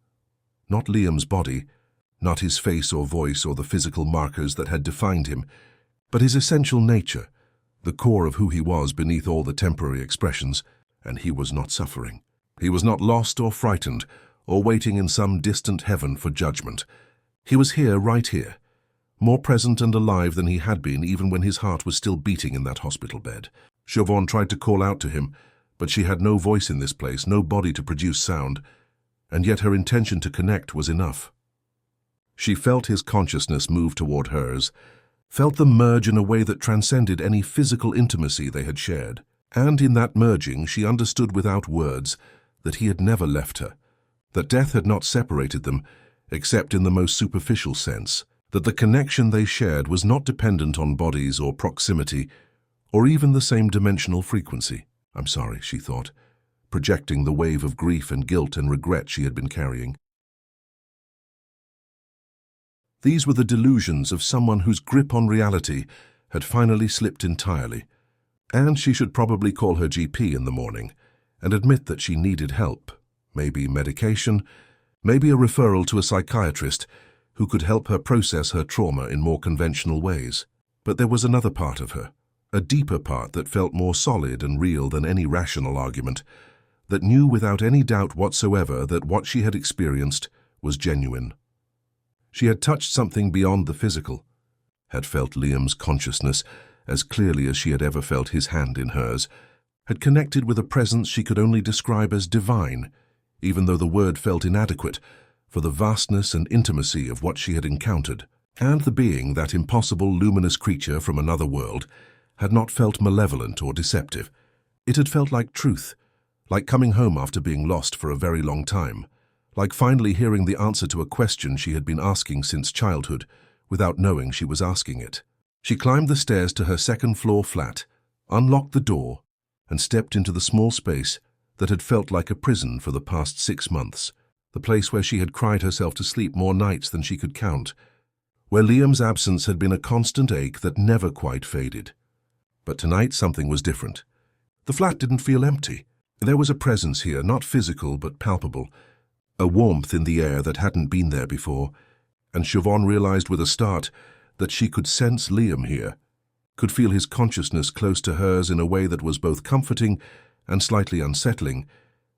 Speaker 1: Not Liam's body, not his face or voice or the physical markers that had defined him, but his essential nature, the core of who he was beneath all the temporary expressions, and he was not suffering. He was not lost or frightened, or waiting in some distant heaven for judgment. He was here, right here, more present and alive than he had been even when his heart was still beating in that hospital bed. Siobhan tried to call out to him, but she had no voice in this place, no body to produce sound, and yet her intention to connect was enough. She felt his consciousness move toward hers, felt them merge in a way that transcended any physical intimacy they had shared. And in that merging, she understood without words that he had never left her, that death had not separated them, except in the most superficial sense, that the connection they shared was not dependent on bodies or proximity, or even the same dimensional frequency. "I'm sorry," she thought, projecting the wave of grief and guilt and regret she had been carrying. These were the delusions of someone whose grip on reality had finally slipped entirely, and she should probably call her GP in the morning and admit that she needed help, maybe medication, maybe a referral to a psychiatrist who could help her process her trauma in more conventional ways. But there was another part of her, a deeper part that felt more solid and real than any rational argument, that knew without any doubt whatsoever that what she had experienced was genuine. She had touched something beyond the physical, had felt Liam's consciousness as clearly as she had ever felt his hand in hers, had connected with a presence she could only describe as divine, even though the word felt inadequate for the vastness and intimacy of what she had encountered. And the being, that impossible luminous creature from another world, had not felt malevolent or deceptive. It had felt like truth, like coming home after being lost for a very long time, like finally hearing the answer to a question she had been asking since childhood, without knowing she was asking it. She climbed the stairs to her second-floor flat, unlocked the door, and stepped into the small space that had felt like a prison for the past 6 months, the place where she had cried herself to sleep more nights than she could count, where Liam's absence had been a constant ache that never quite faded. But tonight something was different. The flat didn't feel empty. There was a presence here, not physical but palpable, a warmth in the air that hadn't been there before, and Siobhan realized with a start that she could sense Liam here, could feel his consciousness close to hers in a way that was both comforting and slightly unsettling,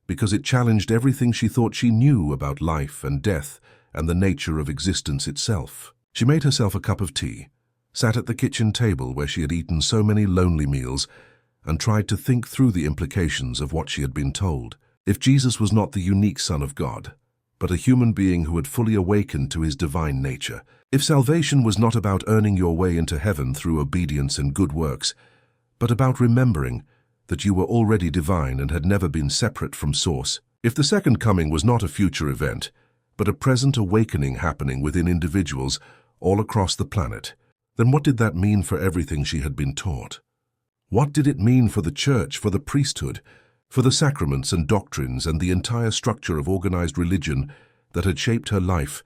Speaker 1: because it challenged everything she thought she knew about life and death and the nature of existence itself. She made herself a cup of tea, sat at the kitchen table where she had eaten so many lonely meals, and tried to think through the implications of what she had been told. If Jesus was not the unique Son of God, but a human being who had fully awakened to his divine nature, if salvation was not about earning your way into heaven through obedience and good works, but about remembering that you were already divine and had never been separate from Source, if the second coming was not a future event, but a present awakening happening within individuals all across the planet, then what did that mean for everything she had been taught? What did it mean for the church, for the priesthood, for the sacraments and doctrines and the entire structure of organized religion that had shaped her life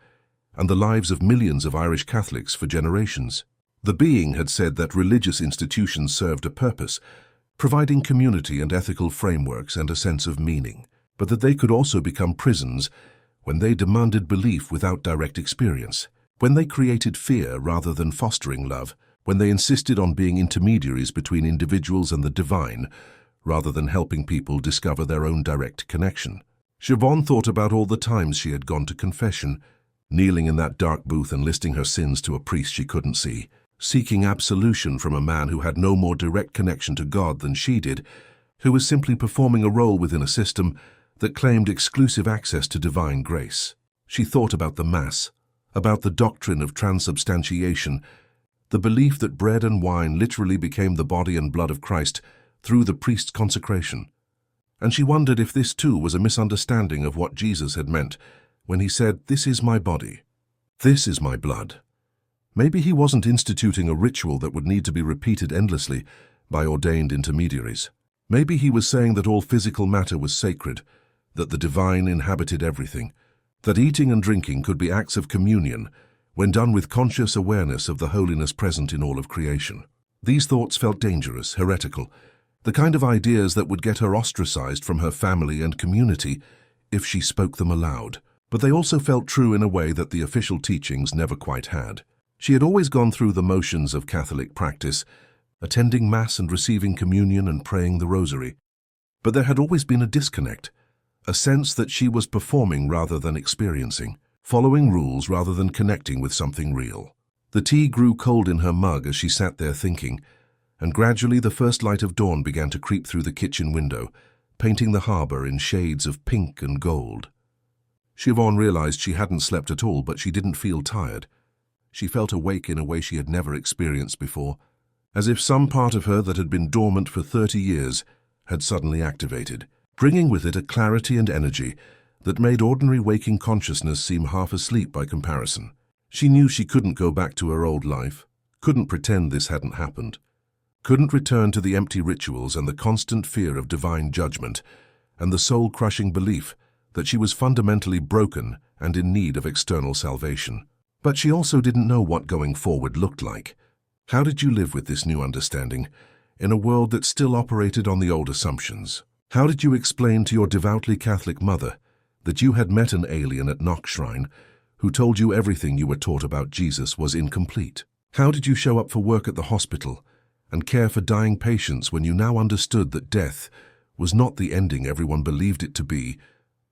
Speaker 1: and the lives of millions of Irish Catholics for generations? The being had said that religious institutions served a purpose, providing community and ethical frameworks and a sense of meaning, but that they could also become prisons when they demanded belief without direct experience, when they created fear rather than fostering love, when they insisted on being intermediaries between individuals and the divine, rather than helping people discover their own direct connection. Siobhan thought about all the times she had gone to confession, kneeling in that dark booth and listing her sins to a priest she couldn't see, seeking absolution from a man who had no more direct connection to God than she did, who was simply performing a role within a system that claimed exclusive access to divine grace. She thought about the Mass, about the doctrine of transubstantiation, the belief that bread and wine literally became the body and blood of Christ through the priest's consecration. And she wondered if this too was a misunderstanding of what Jesus had meant when he said, "This is my body, this is my blood." Maybe he wasn't instituting a ritual that would need to be repeated endlessly by ordained intermediaries. Maybe he was saying that all physical matter was sacred, that the divine inhabited everything, that eating and drinking could be acts of communion when done with conscious awareness of the holiness present in all of creation. These thoughts felt dangerous, heretical, the kind of ideas that would get her ostracized from her family and community if she spoke them aloud. But they also felt true in a way that the official teachings never quite had. She had always gone through the motions of Catholic practice, attending Mass and receiving communion and praying the Rosary. But there had always been a disconnect, a sense that she was performing rather than experiencing, following rules rather than connecting with something real. The tea grew cold in her mug as she sat there thinking, and gradually the first light of dawn began to creep through the kitchen window, painting the harbor in shades of pink and gold. Siobhan realized she hadn't slept at all, but she didn't feel tired. She felt awake in a way she had never experienced before, as if some part of her that had been dormant for 30 years had suddenly activated, bringing with it a clarity and energy that made ordinary waking consciousness seem half asleep by comparison. She knew she couldn't go back to her old life, couldn't pretend this hadn't happened, couldn't return to the empty rituals and the constant fear of divine judgment and the soul-crushing belief that she was fundamentally broken and in need of external salvation. But she also didn't know what going forward looked like. How did you live with this new understanding in a world that still operated on the old assumptions? How did you explain to your devoutly Catholic mother that you had met an alien at Knock Shrine who told you everything you were taught about Jesus was incomplete? How did you show up for work at the hospital and care for dying patients when you now understood that death was not the ending everyone believed it to be,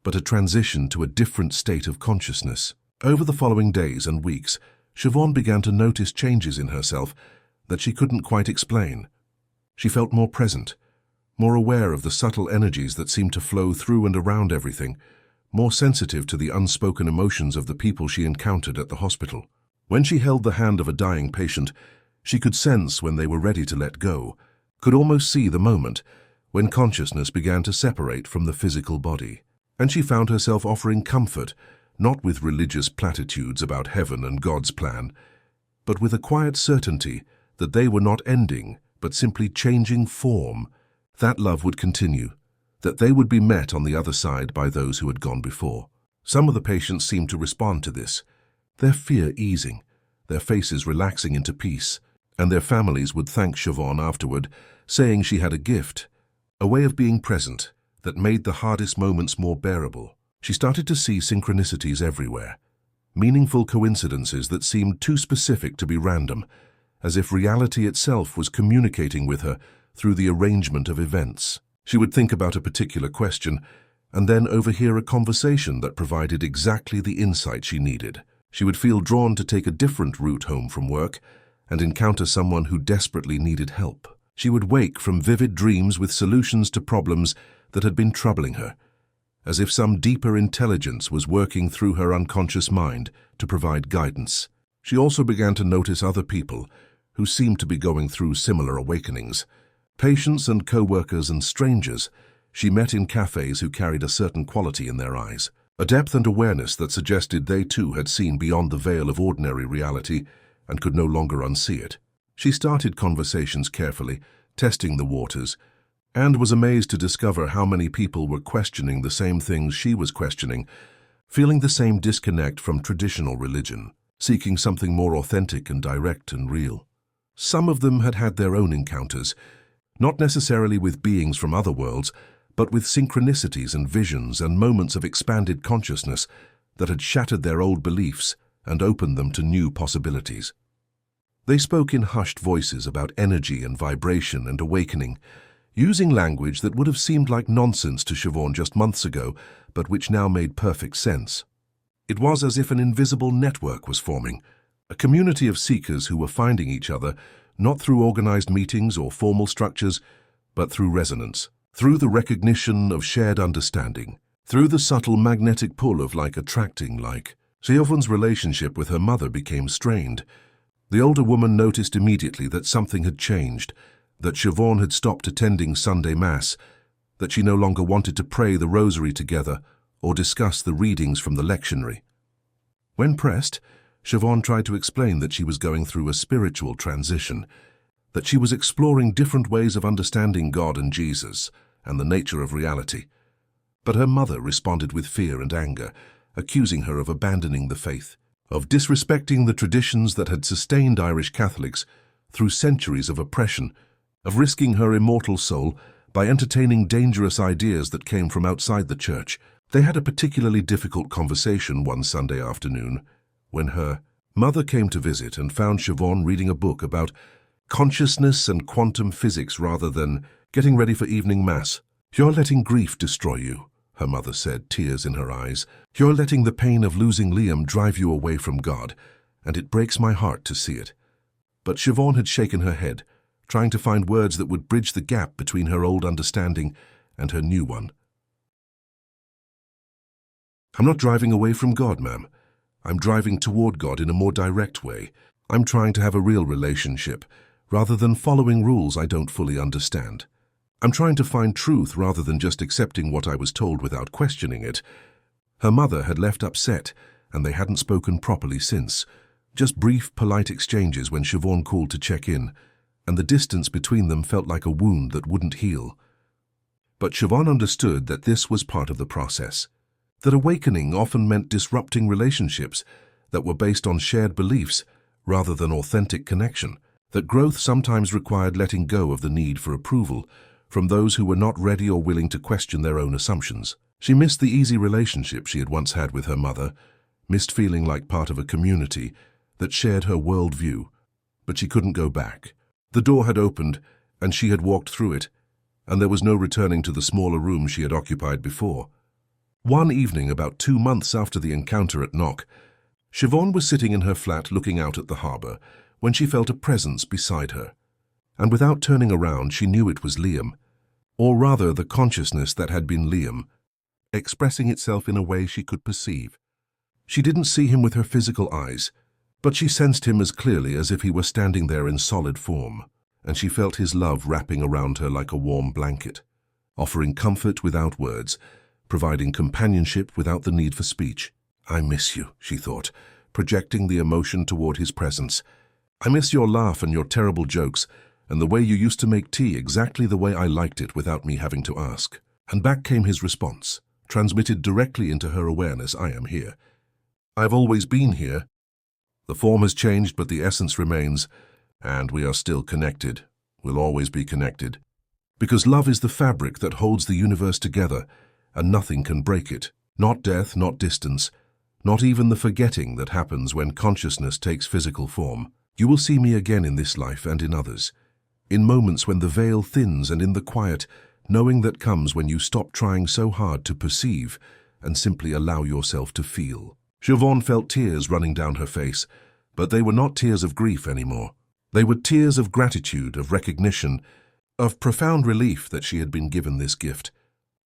Speaker 1: but a transition to a different state of consciousness? Over the following days and weeks, Siobhan began to notice changes in herself that she couldn't quite explain. She felt more present, more aware of the subtle energies that seemed to flow through and around everything, more sensitive to the unspoken emotions of the people she encountered at the hospital. When she held the hand of a dying patient, she could sense when they were ready to let go, could almost see the moment when consciousness began to separate from the physical body. And she found herself offering comfort, not with religious platitudes about heaven and God's plan, but with a quiet certainty that they were not ending, but simply changing form. That love would continue, that they would be met on the other side by those who had gone before. Some of the patients seemed to respond to this, their fear easing, their faces relaxing into peace, and their families would thank Siobhan afterward, saying she had a gift, a way of being present that made the hardest moments more bearable. She started to see synchronicities everywhere, meaningful coincidences that seemed too specific to be random, as if reality itself was communicating with her through the arrangement of events. She would think about a particular question and then overhear a conversation that provided exactly the insight she needed. She would feel drawn to take a different route home from work and encounter someone who desperately needed help. She would wake from vivid dreams with solutions to problems that had been troubling her, as if some deeper intelligence was working through her unconscious mind to provide guidance. She also began to notice other people who seemed to be going through similar awakenings. Patients and co-workers and strangers she met in cafes who carried a certain quality in their eyes, a depth and awareness that suggested they too had seen beyond the veil of ordinary reality and could no longer unsee it. She started conversations carefully, testing the waters, and was amazed to discover how many people were questioning the same things she was questioning, feeling the same disconnect from traditional religion, seeking something more authentic and direct and real. Some of them had had their own encounters, not necessarily with beings from other worlds, but with synchronicities and visions and moments of expanded consciousness that had shattered their old beliefs and opened them to new possibilities. They spoke in hushed voices about energy and vibration and awakening, using language that would have seemed like nonsense to Siobhan just months ago, but which now made perfect sense. It was as if an invisible network was forming, a community of seekers who were finding each other, not through organized meetings or formal structures, but through resonance, through the recognition of shared understanding, through the subtle magnetic pull of like attracting like. Siobhan's relationship with her mother became strained. The older woman noticed immediately that something had changed, that Siobhan had stopped attending Sunday Mass, that she no longer wanted to pray the rosary together or discuss the readings from the lectionary. When pressed, Siobhan tried to explain that she was going through a spiritual transition, that she was exploring different ways of understanding God and Jesus and the nature of reality. But her mother responded with fear and anger, accusing her of abandoning the faith, of disrespecting the traditions that had sustained Irish Catholics through centuries of oppression, of risking her immortal soul by entertaining dangerous ideas that came from outside the church. They had a particularly difficult conversation one Sunday afternoon when her mother came to visit and found Siobhan reading a book about consciousness and quantum physics rather than getting ready for evening mass. "You're letting grief destroy you," her mother said, tears in her eyes. "You're letting the pain of losing Liam drive you away from God, and it breaks my heart to see it." But Siobhan had shaken her head, trying to find words that would bridge the gap between her old understanding and her new one. "I'm not driving away from God, ma'am. I'm driving toward God in a more direct way. I'm trying to have a real relationship, rather than following rules I don't fully understand. I'm trying to find truth rather than just accepting what I was told without questioning it." Her mother had left upset, and they hadn't spoken properly since. Just brief, polite exchanges when Siobhan called to check in, and the distance between them felt like a wound that wouldn't heal. But Siobhan understood that this was part of the process, that awakening often meant disrupting relationships that were based on shared beliefs rather than authentic connection, that growth sometimes required letting go of the need for approval from those who were not ready or willing to question their own assumptions. She missed the easy relationship she had once had with her mother, missed feeling like part of a community that shared her worldview, but she couldn't go back. The door had opened, and she had walked through it, and there was no returning to the smaller room she had occupied before. One evening, about 2 months after the encounter at Knock, Siobhan was sitting in her flat looking out at the harbour when she felt a presence beside her. And without turning around, she knew it was Liam, or rather the consciousness that had been Liam, expressing itself in a way she could perceive. She didn't see him with her physical eyes, but she sensed him as clearly as if he were standing there in solid form, and she felt his love wrapping around her like a warm blanket, offering comfort without words, providing companionship without the need for speech. "I miss you," she thought, projecting the emotion toward his presence. "I miss your laugh and your terrible jokes, and the way you used to make tea exactly the way I liked it without me having to ask." And back came his response, transmitted directly into her awareness. "I am here. I've always been here." The form has changed, but the essence remains, and we are still connected. We'll always be connected. Because love is the fabric that holds the universe together, and nothing can break it. Not death, not distance, not even the forgetting that happens when consciousness takes physical form. You will see me again in this life and in others, in moments when the veil thins and in the quiet, knowing that comes when you stop trying so hard to perceive and simply allow yourself to feel. Siobhan felt tears running down her face, but they were not tears of grief anymore. They were tears of gratitude, of recognition, of profound relief that she had been given this gift.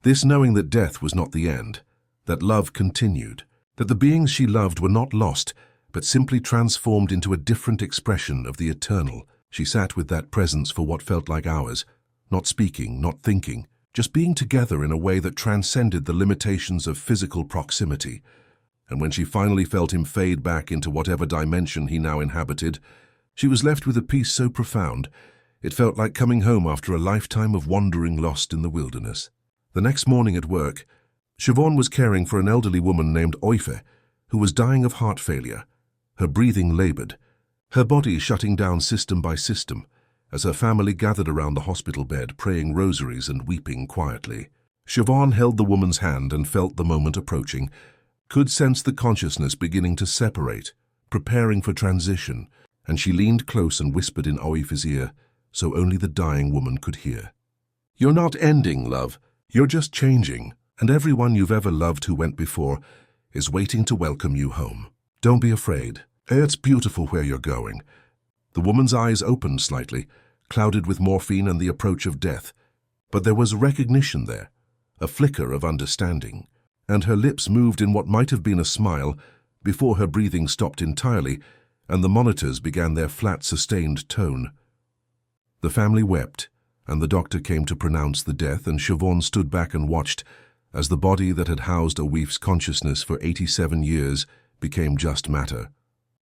Speaker 1: This knowing that death was not the end, that love continued, that the beings she loved were not lost, but simply transformed into a different expression of the eternal. She sat with that presence for what felt like hours, not speaking, not thinking, just being together in a way that transcended the limitations of physical proximity. And when she finally felt him fade back into whatever dimension he now inhabited, she was left with a peace so profound, it felt like coming home after a lifetime of wandering lost in the wilderness. The next morning at work, Siobhan was caring for an elderly woman named Oife, who was dying of heart failure. Her breathing labored, her body shutting down system by system, as her family gathered around the hospital bed, praying rosaries and weeping quietly. Siobhan held the woman's hand and felt the moment approaching, could sense the consciousness beginning to separate, preparing for transition, and she leaned close and whispered in Oife's ear, so only the dying woman could hear. "You're not ending, love. You're just changing, and everyone you've ever loved who went before is waiting to welcome you home. Don't be afraid. It's beautiful where you're going." The woman's eyes opened slightly, clouded with morphine and the approach of death, but there was recognition there, a flicker of understanding, and her lips moved in what might have been a smile before her breathing stopped entirely and the monitors began their flat, sustained tone. The family wept, and the doctor came to pronounce the death, and Siobhan stood back and watched as the body that had housed Oife's consciousness for 87 years became just matter,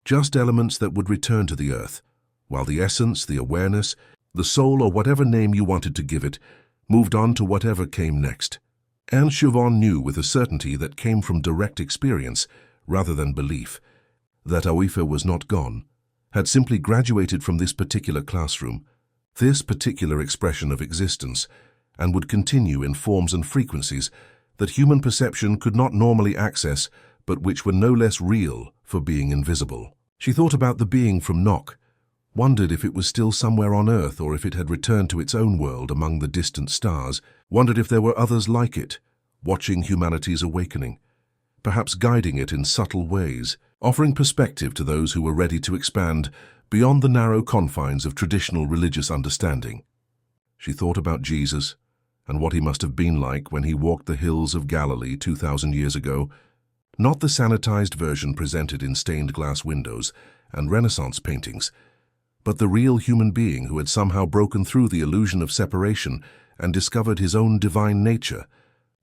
Speaker 1: just elements that would return to the earth, while the essence, the awareness, the soul, or whatever name you wanted to give it, moved on to whatever came next. And Siobhan knew with a certainty that came from direct experience rather than belief, that Oife was not gone, had simply graduated from this particular classroom, this particular expression of existence, and would continue in forms and frequencies that human perception could not normally access, but which were no less real for being invisible. She thought about the being from Nock, wondered if it was still somewhere on Earth or if it had returned to its own world among the distant stars, wondered if there were others like it, watching humanity's awakening, perhaps guiding it in subtle ways, offering perspective to those who were ready to expand beyond the narrow confines of traditional religious understanding. She thought about Jesus and what he must have been like when he walked the hills of Galilee 2,000 years ago, not the sanitized version presented in stained glass windows and Renaissance paintings, but the real human being who had somehow broken through the illusion of separation and discovered his own divine nature,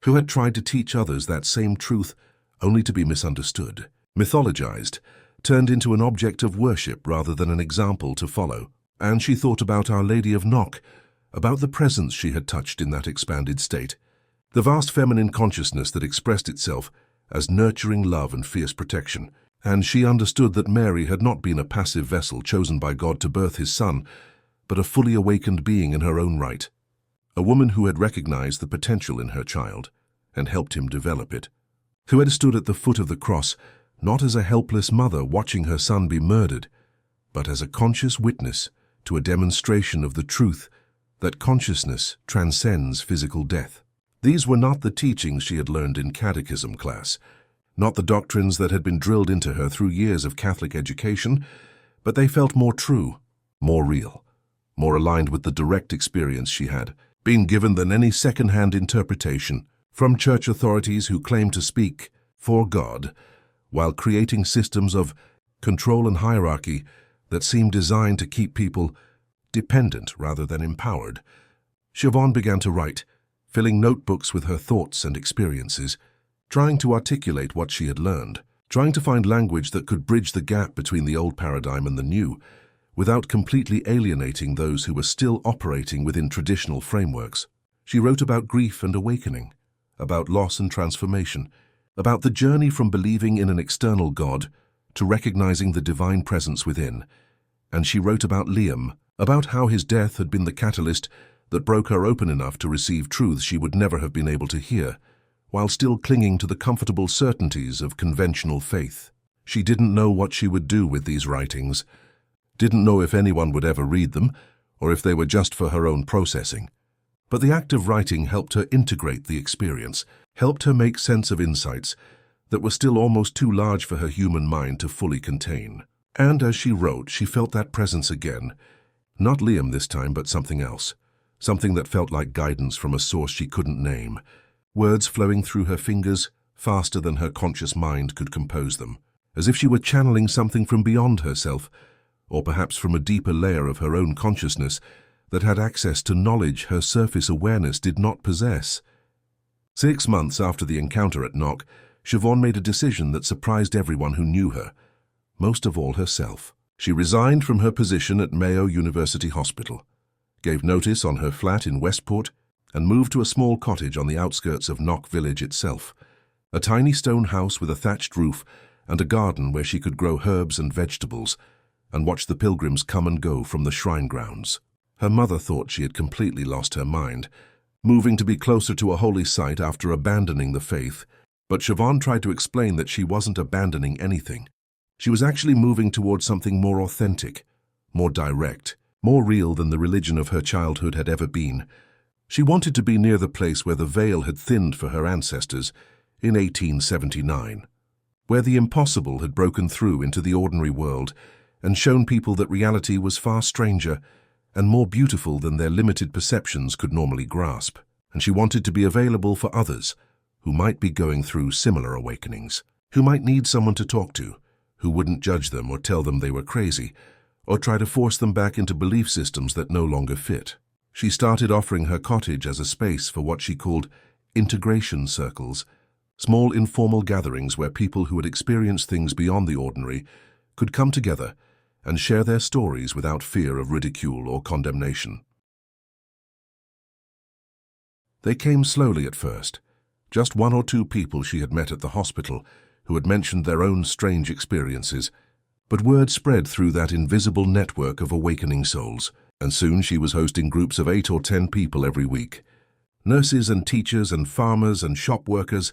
Speaker 1: who had tried to teach others that same truth only to be misunderstood, mythologized, turned into an object of worship rather than an example to follow. And she thought about Our Lady of Nock, about the presence she had touched in that expanded state, the vast feminine consciousness that expressed itself as nurturing love and fierce protection. And she understood that Mary had not been a passive vessel chosen by God to birth his son, but a fully awakened being in her own right, a woman who had recognized the potential in her child and helped him develop it, who had stood at the foot of the cross, not as a helpless mother watching her son be murdered, but as a conscious witness to a demonstration of the truth that consciousness transcends physical death. These were not the teachings she had learned in catechism class, not the doctrines that had been drilled into her through years of Catholic education, but they felt more true, more real, more aligned with the direct experience she had been given than any second-hand interpretation from church authorities who claimed to speak for God, while creating systems of control and hierarchy that seemed designed to keep people dependent rather than empowered. Siobhan began to write, filling notebooks with her thoughts and experiences, trying to articulate what she had learned, trying to find language that could bridge the gap between the old paradigm and the new, without completely alienating those who were still operating within traditional frameworks. She wrote about grief and awakening, about loss and transformation, about the journey from believing in an external God to recognizing the divine presence within, and she wrote about Liam, about how his death had been the catalyst that broke her open enough to receive truths she would never have been able to hear, while still clinging to the comfortable certainties of conventional faith. She didn't know what she would do with these writings, didn't know if anyone would ever read them, or if they were just for her own processing. But the act of writing helped her integrate the experience, helped her make sense of insights that were still almost too large for her human mind to fully contain. And as she wrote, she felt that presence again. Not Liam this time, but something else. Something that felt like guidance from a source she couldn't name. Words flowing through her fingers faster than her conscious mind could compose them, as if she were channeling something from beyond herself, or perhaps from a deeper layer of her own consciousness that had access to knowledge her surface awareness did not possess. 6 months after the encounter at Knock, Siobhan made a decision that surprised everyone who knew her, most of all herself. She resigned from her position at Mayo University Hospital, gave notice on her flat in Westport, and moved to a small cottage on the outskirts of Knock village itself, a tiny stone house with a thatched roof and a garden where she could grow herbs and vegetables and watch the pilgrims come and go from the shrine grounds. Her mother thought she had completely lost her mind, moving to be closer to a holy site after abandoning the faith, but Siobhan tried to explain that she wasn't abandoning anything. She was actually moving towards something more authentic, more direct, more real than the religion of her childhood had ever been. She wanted to be near the place where the veil had thinned for her ancestors in 1879, where the impossible had broken through into the ordinary world and shown people that reality was far stranger and more beautiful than their limited perceptions could normally grasp. And she wanted to be available for others who might be going through similar awakenings, who might need someone to talk to, who wouldn't judge them or tell them they were crazy, or try to force them back into belief systems that no longer fit. She started offering her cottage as a space for what she called integration circles, small informal gatherings where people who had experienced things beyond the ordinary could come together and share their stories without fear of ridicule or condemnation. They came slowly at first, just 1 or 2 people she had met at the hospital who had mentioned their own strange experiences, but word spread through that invisible network of awakening souls, and soon she was hosting groups of 8 or 10 people every week. Nurses and teachers and farmers and shop workers,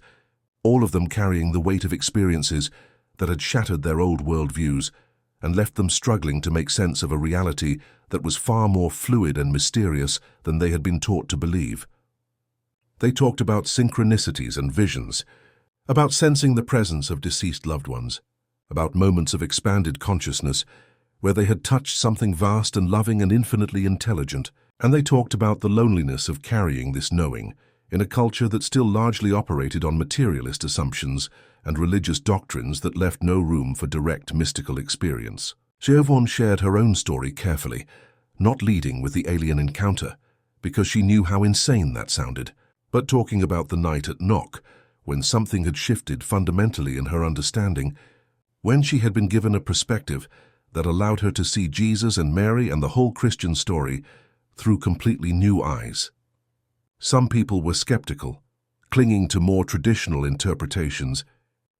Speaker 1: all of them carrying the weight of experiences that had shattered their old worldviews and left them struggling to make sense of a reality that was far more fluid and mysterious than they had been taught to believe. They talked about synchronicities and visions, about sensing the presence of deceased loved ones, about moments of expanded consciousness where they had touched something vast and loving and infinitely intelligent, and they talked about the loneliness of carrying this knowing in a culture that still largely operated on materialist assumptions and religious doctrines that left no room for direct mystical experience. Siobhan shared her own story carefully, not leading with the alien encounter, because she knew how insane that sounded, but talking about the night at Knock, when something had shifted fundamentally in her understanding, when she had been given a perspective that allowed her to see Jesus and Mary and the whole Christian story through completely new eyes. Some people were skeptical, clinging to more traditional interpretations,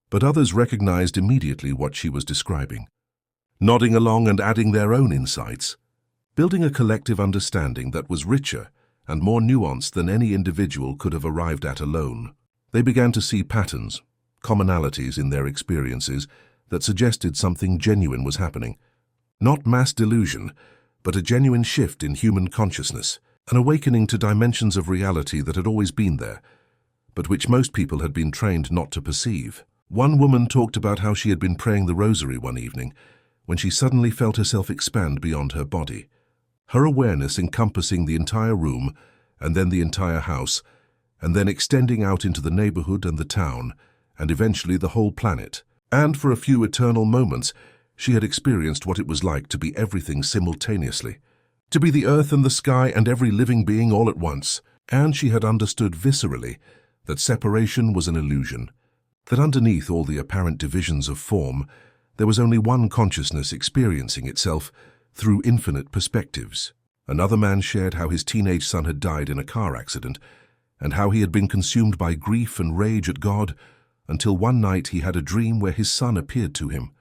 Speaker 1: but others recognized immediately what she was describing, nodding along and adding their own insights, building a collective understanding that was richer and more nuanced than any individual could have arrived at alone. They began to see patterns, commonalities in their experiences that suggested something genuine was happening. Not mass delusion, but a genuine shift in human consciousness, an awakening to dimensions of reality that had always been there, but which most people had been trained not to perceive. One woman talked about how she had been praying the rosary one evening, when she suddenly felt herself expand beyond her body, her awareness encompassing the entire room, and then the entire house, and then extending out into the neighborhood and the town, and eventually the whole planet. And for a few eternal moments, she had experienced what it was like to be everything simultaneously, to be the earth and the sky and every living being all at once. And she had understood viscerally that separation was an illusion, that underneath all the apparent divisions of form, there was only one consciousness experiencing itself through infinite perspectives. Another man shared how his teenage son had died in a car accident, and how he had been consumed by grief and rage at God until one night he had a dream where his son appeared to him,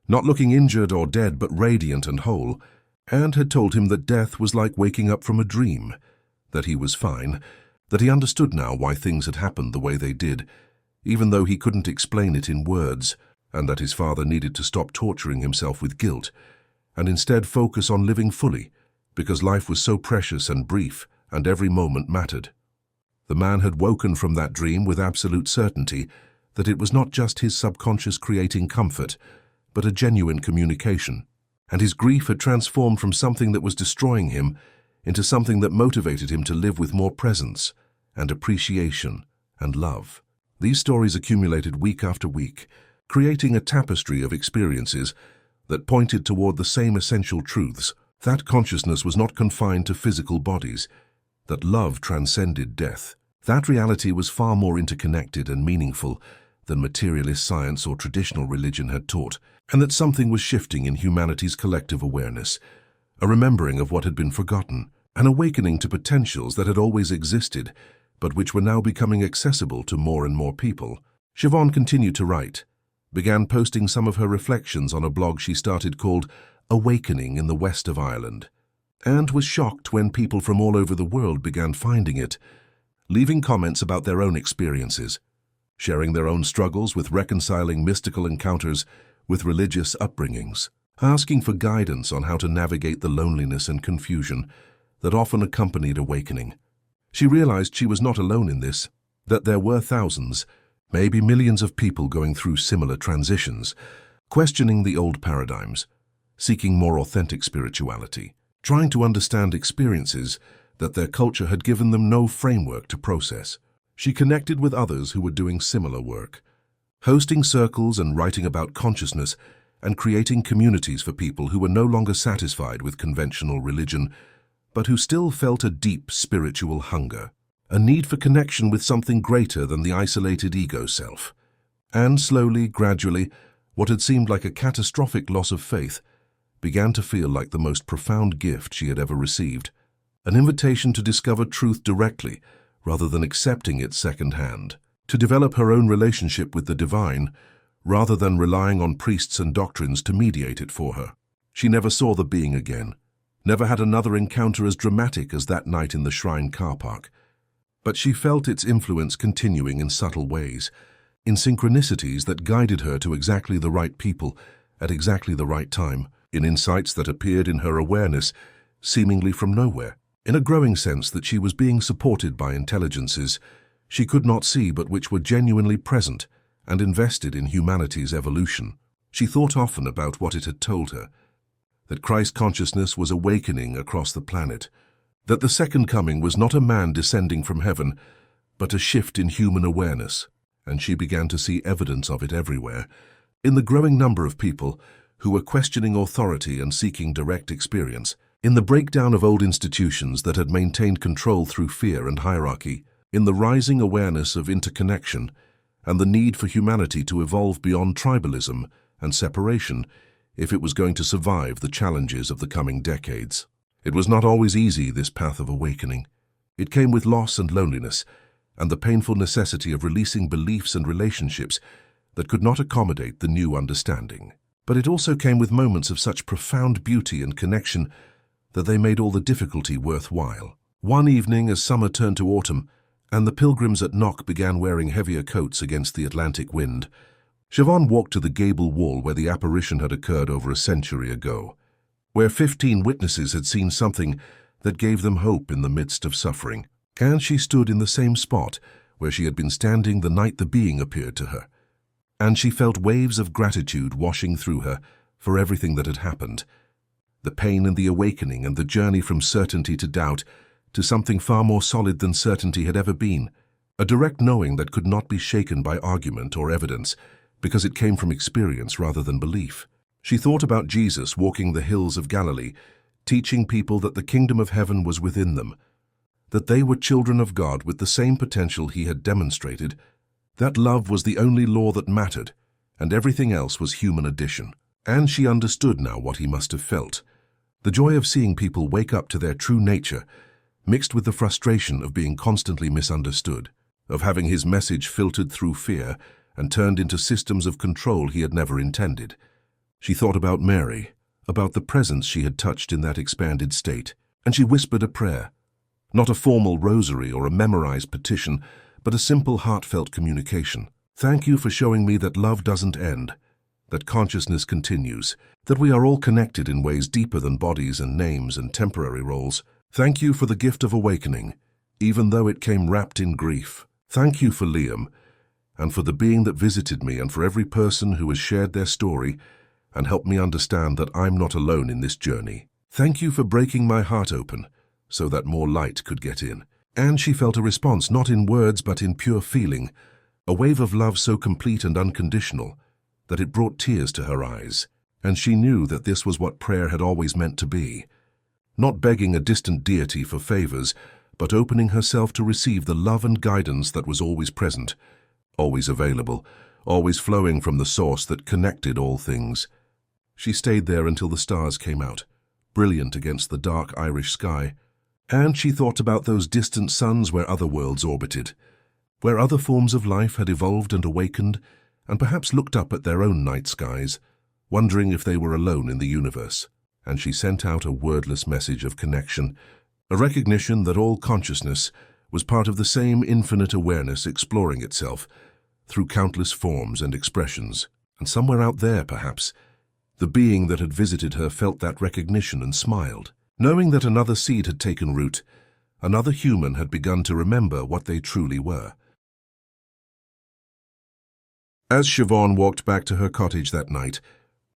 Speaker 1: not looking injured or dead but radiant and whole, and had told him that death was like waking up from a dream, that he was fine, that he understood now why things had happened the way they did, even though he couldn't explain it in words, and that his father needed to stop torturing himself with guilt, and instead focus on living fully, because life was so precious and brief, and every moment mattered. The man had woken from that dream with absolute certainty that it was not just his subconscious creating comfort, but a genuine communication, and his grief had transformed from something that was destroying him into something that motivated him to live with more presence and appreciation and love. These stories accumulated week after week, creating a tapestry of experiences that pointed toward the same essential truths. That consciousness was not confined to physical bodies, that love transcended death. That reality was far more interconnected and meaningful than materialist science or traditional religion had taught, and that something was shifting in humanity's collective awareness, a remembering of what had been forgotten, an awakening to potentials that had always existed, but which were now becoming accessible to more and more people. Siobhan continued to write, began posting some of her reflections on a blog she started called Awakening in the West of Ireland, and was shocked when people from all over the world began finding it, leaving comments about their own experiences, sharing their own struggles with reconciling mystical encounters with religious upbringings, asking for guidance on how to navigate the loneliness and confusion that often accompanied awakening. She realized she was not alone in this, that there were thousands, maybe millions of people going through similar transitions, questioning the old paradigms, seeking more authentic spirituality, trying to understand experiences that their culture had given them no framework to process. She connected with others who were doing similar work, hosting circles and writing about consciousness and creating communities for people who were no longer satisfied with conventional religion, but who still felt a deep spiritual hunger, a need for connection with something greater than the isolated ego self. And slowly, gradually, what had seemed like a catastrophic loss of faith began to feel like the most profound gift she had ever received, an invitation to discover truth directly rather than accepting it secondhand, to develop her own relationship with the divine rather than relying on priests and doctrines to mediate it for her. She never saw the being again, never had another encounter as dramatic as that night in the shrine car park, but she felt its influence continuing in subtle ways, in synchronicities that guided her to exactly the right people at exactly the right time, in insights that appeared in her awareness, seemingly from nowhere, in a growing sense that she was being supported by intelligences she could not see but which were genuinely present and invested in humanity's evolution. She thought often about what it had told her, that Christ consciousness was awakening across the planet, that the second coming was not a man descending from heaven, but a shift in human awareness, and she began to see evidence of it everywhere, in the growing number of people who were questioning authority and seeking direct experience, in the breakdown of old institutions that had maintained control through fear and hierarchy, in the rising awareness of interconnection and the need for humanity to evolve beyond tribalism and separation if it was going to survive the challenges of the coming decades. It was not always easy, this path of awakening. It came with loss and loneliness, and the painful necessity of releasing beliefs and relationships that could not accommodate the new understanding. But it also came with moments of such profound beauty and connection that they made all the difficulty worthwhile. One evening, as summer turned to autumn, and the pilgrims at Knock began wearing heavier coats against the Atlantic wind, Siobhan walked to the gable wall where the apparition had occurred over a century ago, where 15 witnesses had seen something that gave them hope in the midst of suffering. And she stood in the same spot where she had been standing the night the being appeared to her, and she felt waves of gratitude washing through her for everything that had happened, the pain and the awakening and the journey from certainty to doubt to something far more solid than certainty had ever been, a direct knowing that could not be shaken by argument or evidence because it came from experience rather than belief. She thought about Jesus walking the hills of Galilee, teaching people that the kingdom of heaven was within them, that they were children of God with the same potential he had demonstrated, that love was the only law that mattered, and everything else was human addition. And she understood now what he must have felt, the joy of seeing people wake up to their true nature, mixed with the frustration of being constantly misunderstood, of having his message filtered through fear and turned into systems of control he had never intended. She thought about Mary, about the presence she had touched in that expanded state, and she whispered a prayer. Not a formal rosary or a memorized petition, but a simple heartfelt communication. Thank you for showing me that love doesn't end, that consciousness continues, that we are all connected in ways deeper than bodies and names and temporary roles. Thank you for the gift of awakening, even though it came wrapped in grief. Thank you for Liam, and for the being that visited me, and for every person who has shared their story and helped me understand that I'm not alone in this journey. Thank you for breaking my heart open so that more light could get in. And she felt a response, not in words but in pure feeling, a wave of love so complete and unconditional that it brought tears to her eyes. And she knew that this was what prayer had always meant to be. Not begging a distant deity for favors, but opening herself to receive the love and guidance that was always present, always available, always flowing from the source that connected all things. She stayed there until the stars came out, brilliant against the dark Irish sky. And she thought about those distant suns where other worlds orbited, where other forms of life had evolved and awakened, and perhaps looked up at their own night skies, wondering if they were alone in the universe. And she sent out a wordless message of connection, a recognition that all consciousness was part of the same infinite awareness exploring itself through countless forms and expressions. And somewhere out there, perhaps, the being that had visited her felt that recognition and smiled, knowing that another seed had taken root, another human had begun to remember what they truly were. As Siobhan walked back to her cottage that night,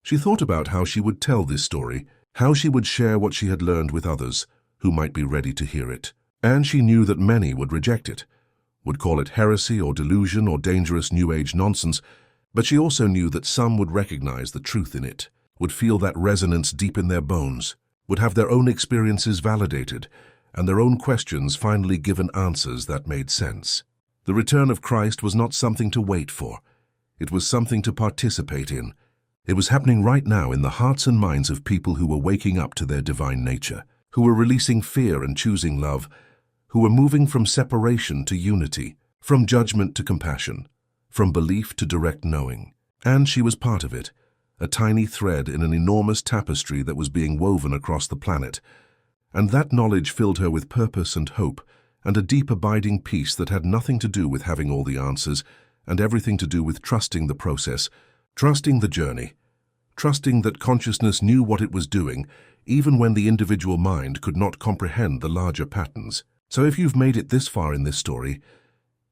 Speaker 1: she thought about how she would tell this story, how she would share what she had learned with others who might be ready to hear it. And she knew that many would reject it, would call it heresy or delusion or dangerous New Age nonsense, but she also knew that some would recognize the truth in it, would feel that resonance deep in their bones, would have their own experiences validated, and their own questions finally given answers that made sense. The return of Christ was not something to wait for. It was something to participate in. It was happening right now in the hearts and minds of people who were waking up to their divine nature, who were releasing fear and choosing love, who were moving from separation to unity, from judgment to compassion, from belief to direct knowing. And she was part of it, a tiny thread in an enormous tapestry that was being woven across the planet. And that knowledge filled her with purpose and hope, and a deep abiding peace that had nothing to do with having all the answers, and everything to do with trusting the process, trusting the journey, trusting that consciousness knew what it was doing, even when the individual mind could not comprehend the larger patterns. So if you've made it this far in this story,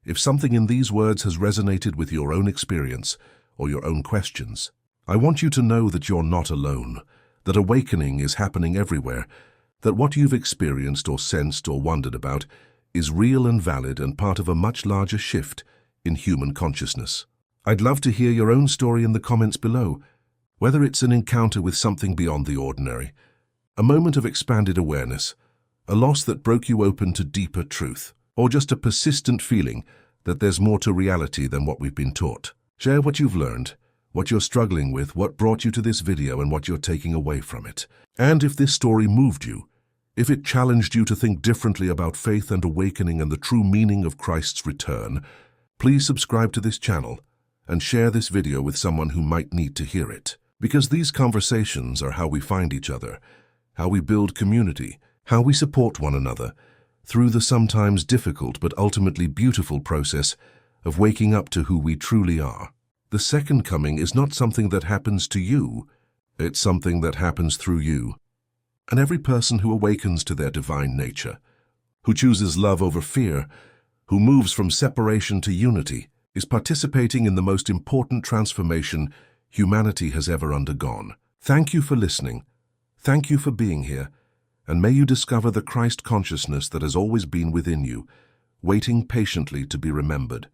Speaker 1: if something in these words has resonated with your own experience or your own questions, I want you to know that you're not alone, that awakening is happening everywhere, that what you've experienced or sensed or wondered about is real and valid and part of a much larger shift in human consciousness. I'd love to hear your own story in the comments below, whether it's an encounter with something beyond the ordinary, a moment of expanded awareness, a loss that broke you open to deeper truth, or just a persistent feeling that there's more to reality than what we've been taught. Share what you've learned, what you're struggling with, what brought you to this video, and what you're taking away from it. And if this story moved you, if it challenged you to think differently about faith and awakening and the true meaning of Christ's return, please subscribe to this channel and share this video with someone who might need to hear it. Because these conversations are how we find each other, how we build community, how we support one another through the sometimes difficult but ultimately beautiful process of waking up to who we truly are. The second coming is not something that happens to you, it's something that happens through you. And every person who awakens to their divine nature, who chooses love over fear, who moves from separation to unity, is participating in the most important transformation humanity has ever undergone. Thank you for listening. Thank you for being here. And may you discover the Christ consciousness that has always been within you, waiting patiently to be remembered.